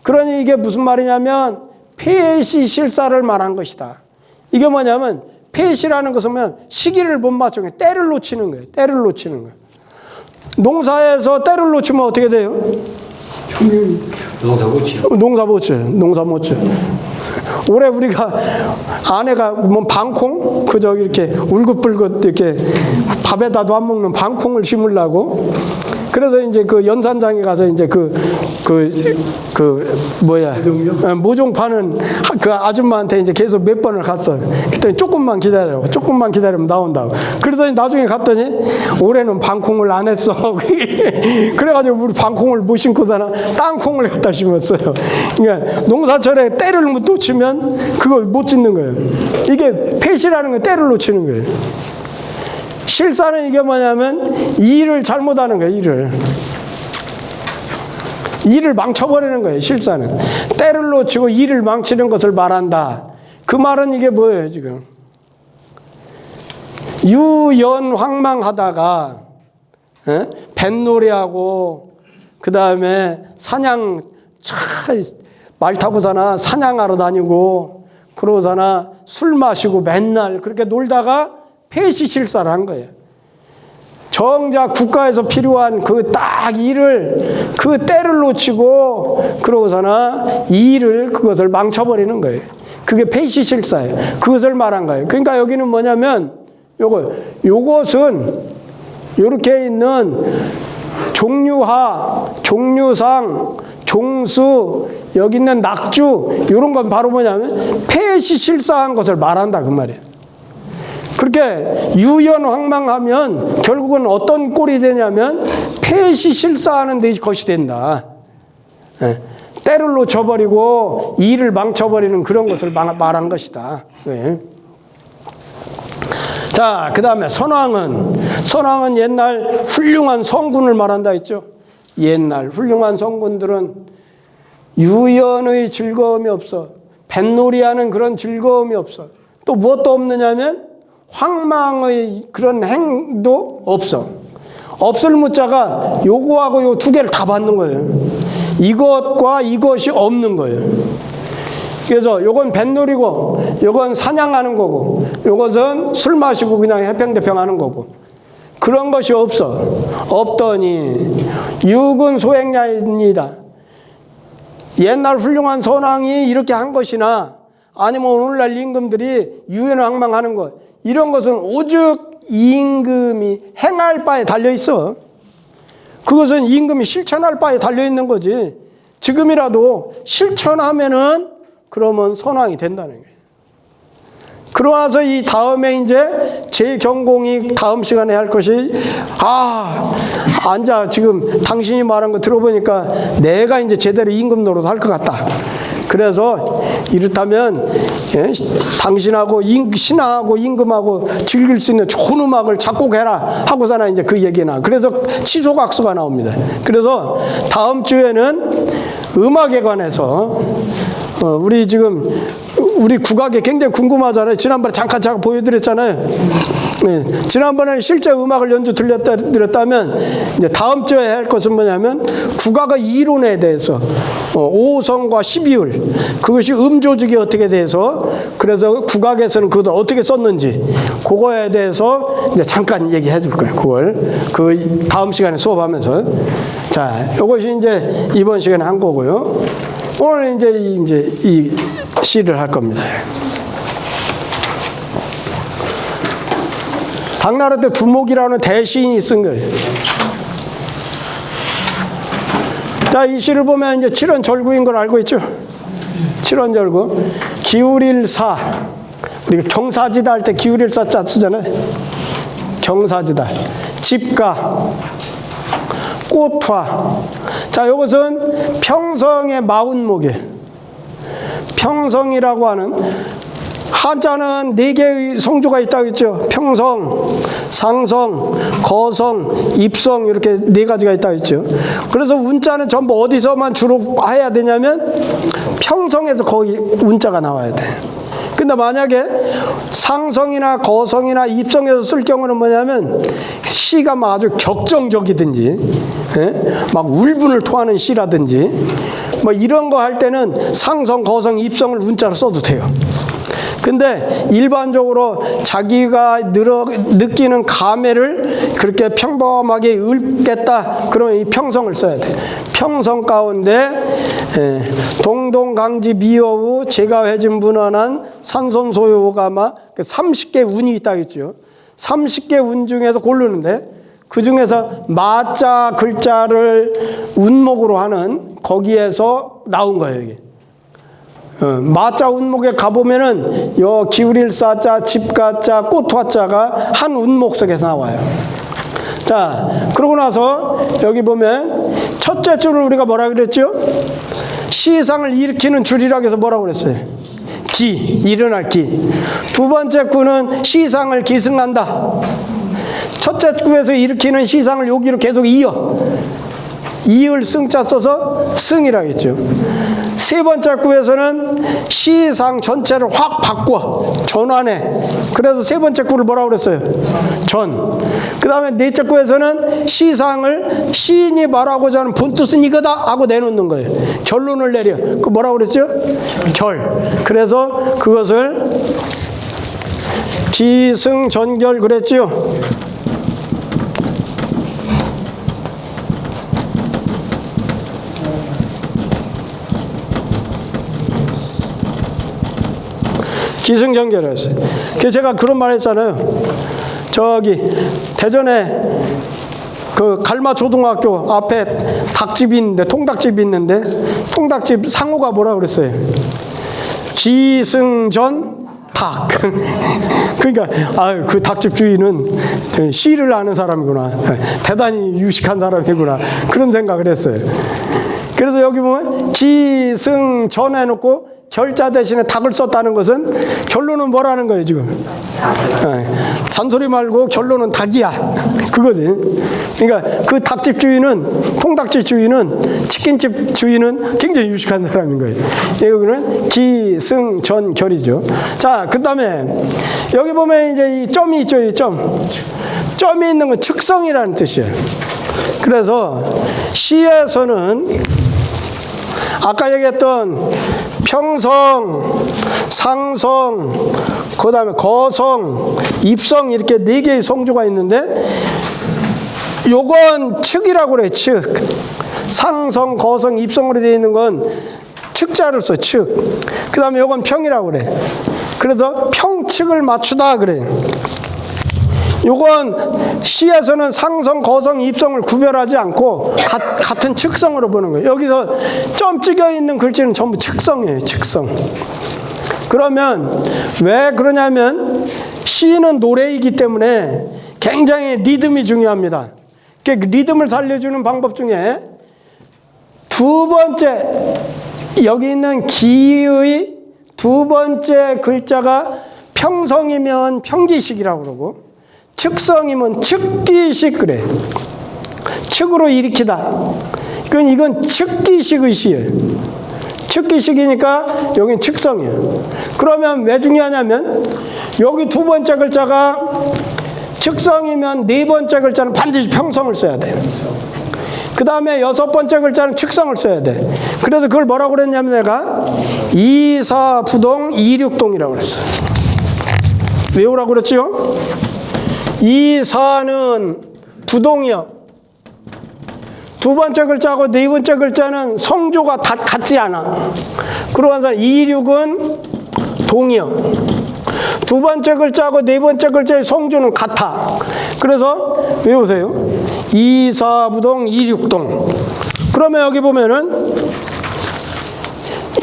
그러니 이게 무슨 말이냐면 폐시 실사를 말한 것이다. 이게 뭐냐면 폐시라는 것은 시기를 못 맞추는 거예요. 때를 놓치는 거예요. 때를 놓치는 거예요. 농사에서 때를 놓치면 어떻게 돼요? 농사 못 쳐. 올해 우리가 아내가 방콩 이렇게 울긋불긋 이렇게 밥에다도 안 먹는 방콩을 심으려고 그래서 이제 그 연산장에 가서 이제 모종 파는 그 아줌마한테 이제 계속 몇 번을 갔어요. 그랬더니 조금만 기다려. 조금만 기다리면 나온다고. 그러더니 나중에 갔더니 올해는 방콩을 안 했어. 그래가지고 우리 방콩을 못 심고서나 땅콩을 갖다 심었어요. 그러니까 농사철에 때를 못 놓치면 그걸 못 짓는 거예요. 이게 폐시라는 건 때를 놓치는 거예요. 실사는 이게 뭐냐면 일을 잘못하는 거예요. 일을 망쳐버리는 거예요. 실사는 때를 놓치고 일을 망치는 것을 말한다. 그 말은 이게 뭐예요? 지금 유연황망하다가 뱃놀이하고 그 다음에 사냥 말 타고서나 사냥하러 다니고 그러고서나 술 마시고 맨날 그렇게 놀다가 폐시실사를 한 거예요. 정작 국가에서 필요한 그 딱 일을 그 때를 놓치고 그러고서나 그것을 망쳐버리는 거예요. 그게 폐시실사예요. 그것을 말한 거예요. 그러니까 여기는 뭐냐면 요것은 이렇게 있는 종류하, 종류상, 종수, 여기 있는 낙주 이런 건 바로 뭐냐면 폐시실사한 것을 말한다 그 말이에요. 그렇게 유연황망하면 결국은 어떤 꼴이 되냐면 폐시실사하는 데 것이 된다. 때를 놓쳐버리고 일을 망쳐버리는 그런 것을 말한 것이다. 자, 그 다음에 선왕은 옛날 훌륭한 성군을 말한다 했죠. 옛날 훌륭한 성군들은 유연의 즐거움이 없어. 뱃놀이하는 그런 즐거움이 없어. 또 무엇도 없느냐면 황망의 그런 행도 없어. 없을 무자가 요거하고 요 두 개를 다 받는 거예요. 이것과 이것이 없는 거예요. 그래서 요건 뱃놀이고 요건 사냥하는 거고 요것은 술 마시고 그냥 해평대평 하는 거고 그런 것이 없어. 없더니 육은 소행야입니다. 옛날 훌륭한 선왕이 이렇게 한 것이나 아니면 오늘날 임금들이 유연황망하는 것 이런 것은 오직 임금이 행할 바에 달려있어. 그것은 임금이 실천할 바에 달려있는 거지. 지금이라도 실천하면은 그러면 선왕이 된다는 거예요. 그러와서 이 다음에 이제 제경공이 다음 시간에 할 것이 앉아 지금 당신이 말한 거 들어보니까 내가 이제 제대로 임금 노릇 할 것 같다. 그래서 이렇다면 당신하고 신하하고 임금하고 즐길 수 있는 좋은 음악을 작곡해라 하고서나 이제 그 얘기나 그래서 치소각수가 나옵니다. 그래서 다음 주에는 음악에 관해서 우리 지금 우리 국악이 굉장히 궁금하잖아요. 지난번에 잠깐 제가 보여드렸잖아요. 지난번에는 실제 음악을 연주 들렸다면 이제 다음 주에 할 것은 뭐냐면 국악의 이론에 대해서 5성과 12율 그것이 음조직이 어떻게 돼서 그래서 국악에서는 그것을 어떻게 썼는지 그거에 대해서 이제 잠깐 얘기해 줄 거예요. 그걸 그 다음 시간에 수업하면서 자 이것이 이제 이번 시간에 한 거고요. 오늘 이제 이 시를 할 겁니다. 당나라 때 두목이라는 대시인이 쓴 거예요. 자, 이 시를 보면 이제 칠원절구인 걸 알고 있죠? 칠원절구. 기울일사. 우리가 경사지다 할 때 기울일사 자 쓰잖아요. 경사지다. 집가. 꽃화. 자, 이것은 평성의 마운목이에요. 평성이라고 하는 한자는 4개의 성조가 있다고 했죠. 평성, 상성, 거성, 입성 이렇게 4가지가 있다고 했죠. 그래서 운자는 전부 어디서만 주로 해야 되냐면 평성에서 거기 운자가 나와야 돼. 근데 만약에 상성이나 거성이나 입성에서 쓸 경우는 뭐냐면 시가 막 아주 격정적이든지 막 울분을 토하는 시라든지 뭐 이런 거 할 때는 상성, 거성, 입성을 운자로 써도 돼요. 근데 일반적으로 자기가 느끼는 감회를 그렇게 평범하게 읊겠다 그러면 이 평성을 써야 돼. 평성 가운데 동동강지 미여우 제가회진 분원한 산손소요가마 30개 운이 있다고 했죠. 30개 운 중에서 고르는데 그 중에서 마자 글자를 운목으로 하는 거기에서 나온 거예요, 이게. 마자 운목에 가보면은 요 기울일 사자, 집가자, 꽃화자가 한 운목 속에서 나와요. 자, 그러고 나서 여기 보면 첫째 줄을 우리가 뭐라 그랬죠? 시상을 일으키는 줄이라고 해서 뭐라고 그랬어요? 기, 일어날 기. 두 번째 구는 시상을 기승한다. 첫째 구에서 일으키는 시상을 여기로 계속 이을 승자 써서 승이라고 했죠. 세 번째 구에서는 시상 전체를 확 바꿔 전환해. 그래서 세 번째 구를 뭐라고 그랬어요? 전. 그 다음에 넷째 구에서는 시상을 시인이 말하고자 하는 본뜻은 이거다 하고 내놓는 거예요. 결론을 내려. 그 뭐라고 그랬죠? 결. 그래서 그것을 기승전결 그랬죠. 기승전결을 했어요. 그래서 제가 그런 말 했잖아요. 저기 대전에 그 갈마 초등학교 앞에 닭집이 있는데, 통닭집이 있는데, 통닭집 상호가 뭐라 그랬어요? 기승전 닭. 그러니까 그 닭집 주인은 시를 아는 사람이구나, 대단히 유식한 사람이구나, 그런 생각을 했어요. 그래서 여기 보면 기승전 해놓고 결자 대신에 닭을 썼다는 것은 결론은 뭐라는 거예요, 지금? 잔소리 말고 결론은 닭이야. 그거지. 그러니까 그 닭집 주인은, 통닭집 주인은, 치킨집 주인은 굉장히 유식한 사람인 거예요. 여기는 기승전결이죠. 자, 그 다음에 여기 보면 이제 이 점이 있죠, 이 점. 점이 있는 건 측성이라는 뜻이에요. 그래서 시에서는 아까 얘기했던 평성, 상성, 그 다음에 거성, 입성 이렇게 네 개의 성조가 있는데 요건 측이라고 그래요. 측. 상성, 거성, 입성으로 되어 있는 건 측자를 써. 측. 그 다음에 요건 평이라고 그래. 그래서 평측을 맞추다 그래. 요건 시에서는 상성, 거성, 입성을 구별하지 않고 같은 측성으로 보는 거예요. 여기서 점 찍혀 있는 글씨는 전부 측성이에요. 측성. 그러면 왜 그러냐면 시는 노래이기 때문에 굉장히 리듬이 중요합니다. 그 리듬을 살려주는 방법 중에 두 번째, 여기 있는 기의 두 번째 글자가 평성이면 평기식이라고 그러고, 측성이면 측기식 그래. 측으로 일으키다. 이건 측기식의 시예요. 측기식이니까 여긴 측성이에요. 그러면 왜 중요하냐면 여기 두 번째 글자가 측성이면 네 번째 글자는 반드시 평성을 써야 돼요. 그 다음에 여섯 번째 글자는 측성을 써야 돼. 그래서 그걸 뭐라고 그랬냐면 내가 이사부동 이륙동이라고 그랬어요. 외우라고 그랬죠? 이사는 부동이요. 두 번째 글자하고 네 번째 글자는 성조가 다 같지 않아. 그러면서 이륙은 동이요. 두 번째 글자하고 네 번째 글자의 성조는 같아. 그래서 외우세요. 이사부동 이륙동. 그러면 여기 보면은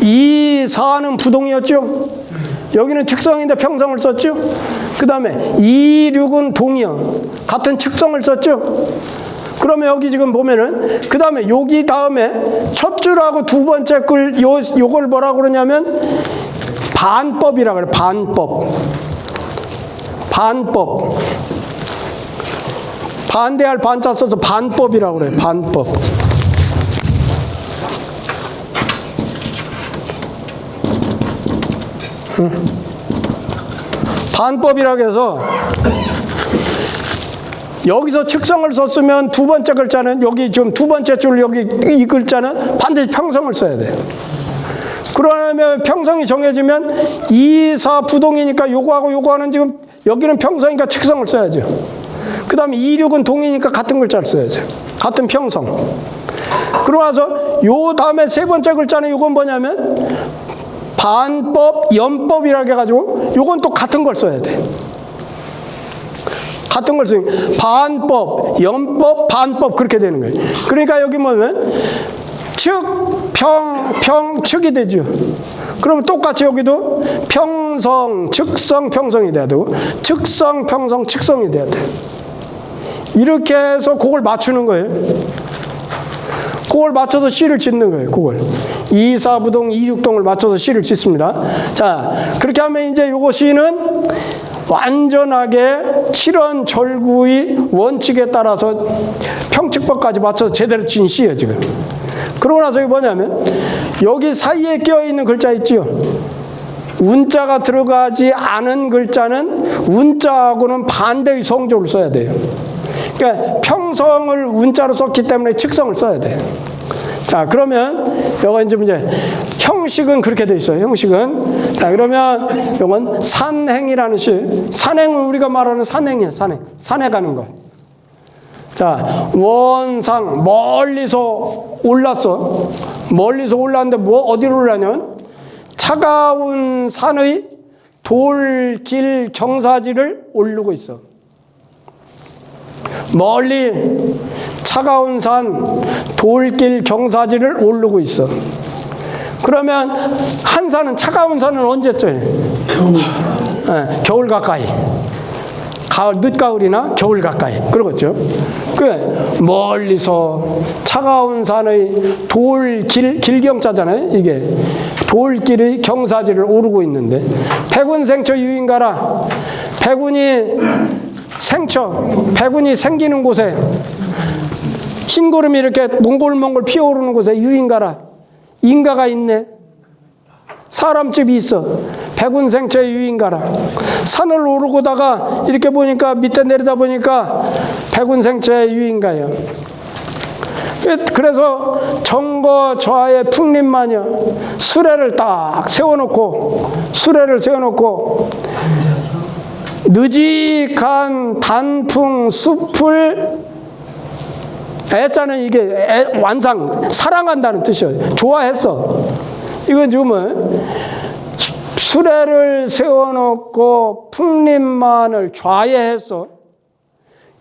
이사는 부동이었죠. 여기는 측성인데 평성을 썼죠. 그 다음에 이륙은 동이요. 같은 측성을 썼죠. 그러면 여기 지금 보면은 그 다음에 여기 다음에 첫 줄하고 두 번째 글 요걸 뭐라고 그러냐면 반법이라고 그래. 반법. 반대할 반자 써서 반법이라고 그래. 반법. 반법이라고 해서 여기서 측성을 썼으면 두 번째 글자는 여기 지금 두 번째 줄 여기 이 글자는 반드시 평성을 써야 돼요. 그러면 평성이 정해지면 이사 부동이니까 요거하고 요거하는 지금 여기는 평성이니까 측성을 써야죠. 그 다음에 이륙은 동이니까 같은 글자를 써야죠. 같은 평성. 그러고 나서 요 다음에 세 번째 글자는 요건 뭐냐면 반법, 연법이라고 해가지고 요건 또 같은 걸 써야 돼. 같은 걸 쓰니 반법, 연법, 반법 그렇게 되는 거예요. 그러니까 여기 보면 측, 평, 측이 되죠. 그러면 똑같이 여기도 평성, 측성, 평성이 돼야 되고 측성, 평성, 측성이 돼야 돼요. 이렇게 해서 그걸 맞추는 거예요. 그걸 맞춰서 시를 짓는 거예요. 그걸 2, 4부동, 2, 6동을 맞춰서 시를 짓습니다. 자, 그렇게 하면 이제 요거 시는 완전하게 칠원절구의 원칙에 따라서 평측법까지 맞춰서 제대로 친 시예요, 지금. 그러고 나서 이게 뭐냐면 여기 사이에 껴있는 글자 있지요. 운자가 들어가지 않은 글자는 운자하고는 반대의 성조를 써야 돼요. 그러니까 평성을 운자로 썼기 때문에 측성을 써야 돼요. 자, 그러면 요거 이제 형식은 그렇게 돼 있어요. 형식은. 자, 그러면 요건 산행이라는 시. 산행은 우리가 말하는 산행이에요. 산행. 산에 가는 거. 자, 원상 멀리서 올랐어. 멀리서 올랐는데 어디로 올라냐면 차가운 산의 돌길 경사지를 오르고 있어. 멀리 차가운 산 돌길 경사지를 오르고 있어. 그러면 한 산은 차가운 산은 언제쯤? 겨울 가까이. 가을, 늦가을이나 겨울 가까이. 그러겠죠. 멀리서 차가운 산의 돌길, 길경자잖아요. 이게 돌길의 경사지를 오르고 있는데 백운생처 유인가라. 백운이 생기는 곳에 흰 구름이 이렇게 몽골몽골 피어오르는 곳에 유인가라. 인가가 있네. 사람집이 있어. 백운생처의 유인가라. 산을 오르고다가 이렇게 보니까 밑에 내려다 보니까 백운생처의 유인가예요. 그래서 정거 좌의 풍림마녀 수레를 딱 세워놓고 느직한 단풍 숲을 애자는 이게 완상 사랑한다는 뜻이에요. 좋아했어. 이건 지금은 수레를 세워놓고 풍림만을 좌예했어.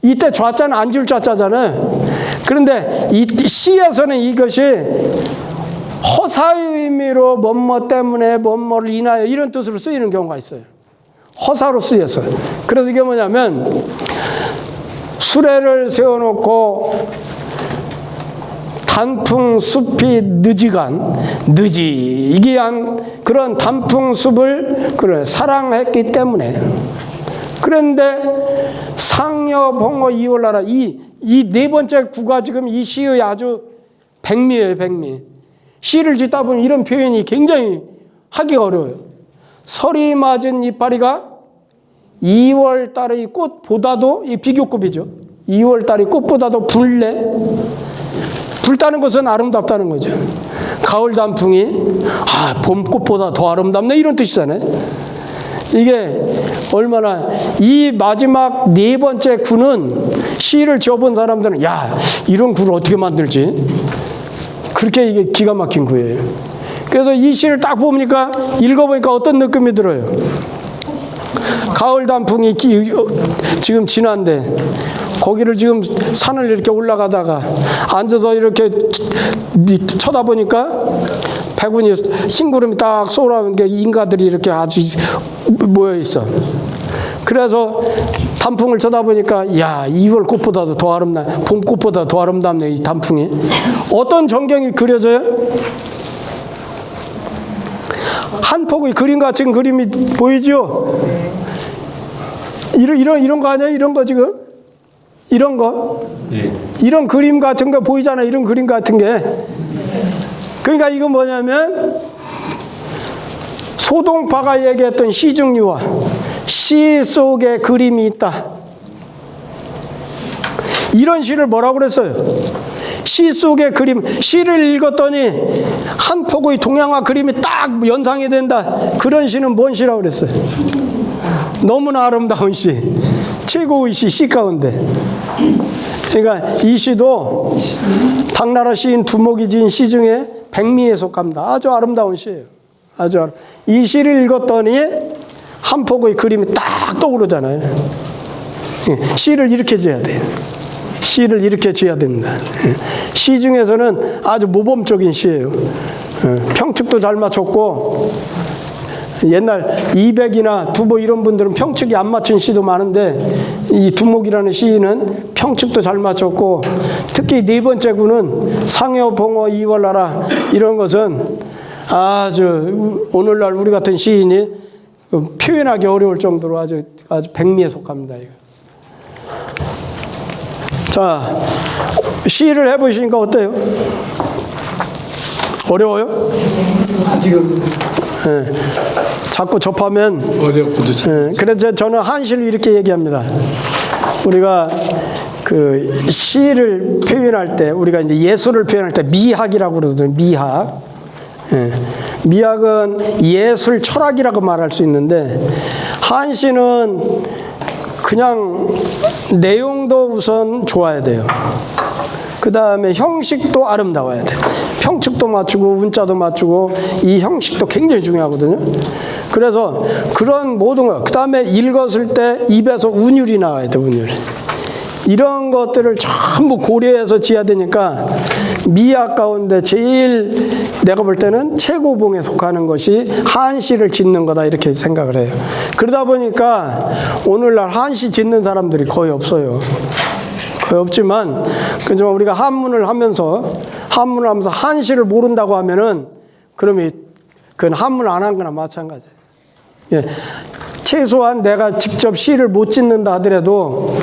이때 좌자는 앉을 좌자잖아요. 그런데 이 시에서는 이것이 허사의 의미로 뭐뭐 때문에 뭐뭐를 인하여 이런 뜻으로 쓰이는 경우가 있어요. 허사로 쓰여서. 그래서 이게 뭐냐면 수레를 세워놓고 단풍 숲이 느지기한 그런 단풍 숲을 사랑했기 때문에. 그런데 상여 봉어 이월나라 이 네 번째 구가 지금 이 시의 아주 백미예요. 백미. 시를 짓다 보면 이런 표현이 굉장히 하기가 어려워요. 설이 맞은 이파리가 2월 달의 꽃보다도 이 비교급이죠. 2월 달의 꽃보다도 붉다는 것은 아름답다는 거죠. 가을 단풍이 봄꽃보다 더 아름답네 이런 뜻이잖아요. 이게 얼마나 이 마지막 네 번째 구는 시를 지어본 사람들은 이런 구를 어떻게 만들지? 그렇게 이게 기가 막힌 구예요. 그래서 이 시를 딱 보니까 읽어보니까 어떤 느낌이 들어요? 가을 단풍이 지금 지난데 거기를 지금 산을 이렇게 올라가다가 앉아서 이렇게 쳐다보니까 백운이 흰구름이 딱 쏘라는 게 인가들이 이렇게 아주 모여 있어. 그래서 단풍을 쳐다보니까 2월 꽃보다도 더 아름답네. 봄꽃보다 더 아름답네 이 단풍이. 어떤 전경이 그려져요? 한 폭의 그림 같은 그림이 보이죠? 이런 거 아니에요? 이런 거 지금? 이런 거? 예. 이런 그림 같은 거 보이잖아요. 이런 그림 같은 게. 그러니까 이건 뭐냐면 소동파가 얘기했던 시중유화. 시 속에 그림이 있다. 이런 시를 뭐라고 그랬어요? 시 속의 그림. 시를 읽었더니 한 폭의 동양화 그림이 딱 연상이 된다. 그런 시는 뭔 시라고 그랬어요? 너무나 아름다운 시. 최고의 시 가운데. 그러니까 이 시도 당나라 시인 두목이 지은 시 중에 백미에 속합니다. 아주 아름다운 시예요. 이 시를 읽었더니 한 폭의 그림이 딱 떠오르잖아요. 시를 이렇게 지어야 돼요. 시를 이렇게 지어야 됩니다. 시 중에서는 아주 모범적인 시예요. 평축도 잘 맞췄고, 옛날 이백이나 두보 이런 분들은 평축이 안 맞춘 시도 많은데, 이 두목이라는 시인은 평축도 잘 맞췄고, 특히 네 번째 구는 상여, 봉어, 이월나라 이런 것은 아주 오늘날 우리 같은 시인이 표현하기 어려울 정도로 아주 백미에 속합니다. 이거. 자, 시를 해보시니까 어때요? 어려워요? 아직은 예. 자꾸 접하면 어렵고도 예. 그래서 저는 한시를 이렇게 얘기합니다. 우리가 그 시를 표현할 때, 우리가 이제 예술을 표현할 때 미학이라고 그러거든요. 미학. 예. 미학은 예술 철학이라고 말할 수 있는데, 한시는 그냥 내용도 우선 좋아야 돼요. 그 다음에 형식도 아름다워야 돼요. 평축도 맞추고 운자도 맞추고 이 형식도 굉장히 중요하거든요. 그래서 그런 모든 것, 그 다음에 읽었을 때 입에서 운율이 나와야 돼요. 운율. 이런 것들을 전부 고려해서 지어야 되니까 미학 가운데 제일 내가 볼 때는 최고봉에 속하는 것이 한시를 짓는 거다 이렇게 생각을 해요. 그러다 보니까 오늘날 한시 짓는 사람들이 거의 없어요. 거의 없지만 그지만 우리가 한문을 하면서 한시를 모른다고 하면은 그러면 그건 한문을 안 한 거나 마찬가지예요. 예. 최소한 내가 직접 시를 못 짓는다 하더라도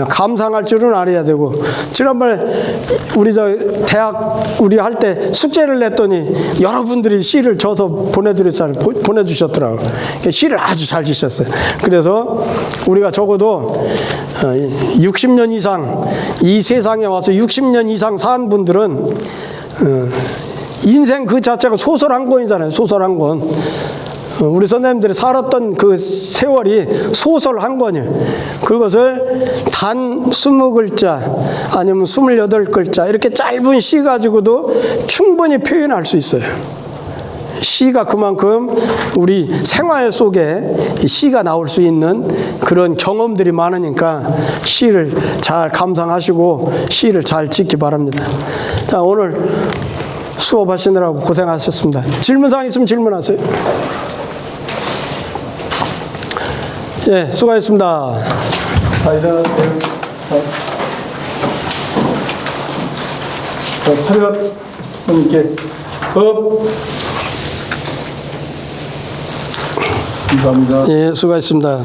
감상할 줄은 알아야 되고, 지난번에 우리 대학 우리 할 때 숙제를 냈더니 여러분들이 시를 줘서 보내주셨더라고요. 시를 아주 잘 지셨어요. 그래서 우리가 적어도 60년 이상 이 세상에 와서 60년 이상 산 분들은 인생 그 자체가 소설 한 권이잖아요. 소설 한 권. 우리 선생님들이 살았던 그 세월이 소설 한 권이에요. 그것을 단 20글자 아니면 28글자 이렇게 짧은 시 가지고도 충분히 표현할 수 있어요. 시가 그만큼 우리 생활 속에 시가 나올 수 있는 그런 경험들이 많으니까 시를 잘 감상하시고 시를 잘 짓기 바랍니다. 자, 오늘 수업하시느라고 고생하셨습니다. 질문사항 있으면 질문하세요. 예, 수고하셨습니다. 차렷, 이렇게 업. 감사합니다. 예, 수고하셨습니다.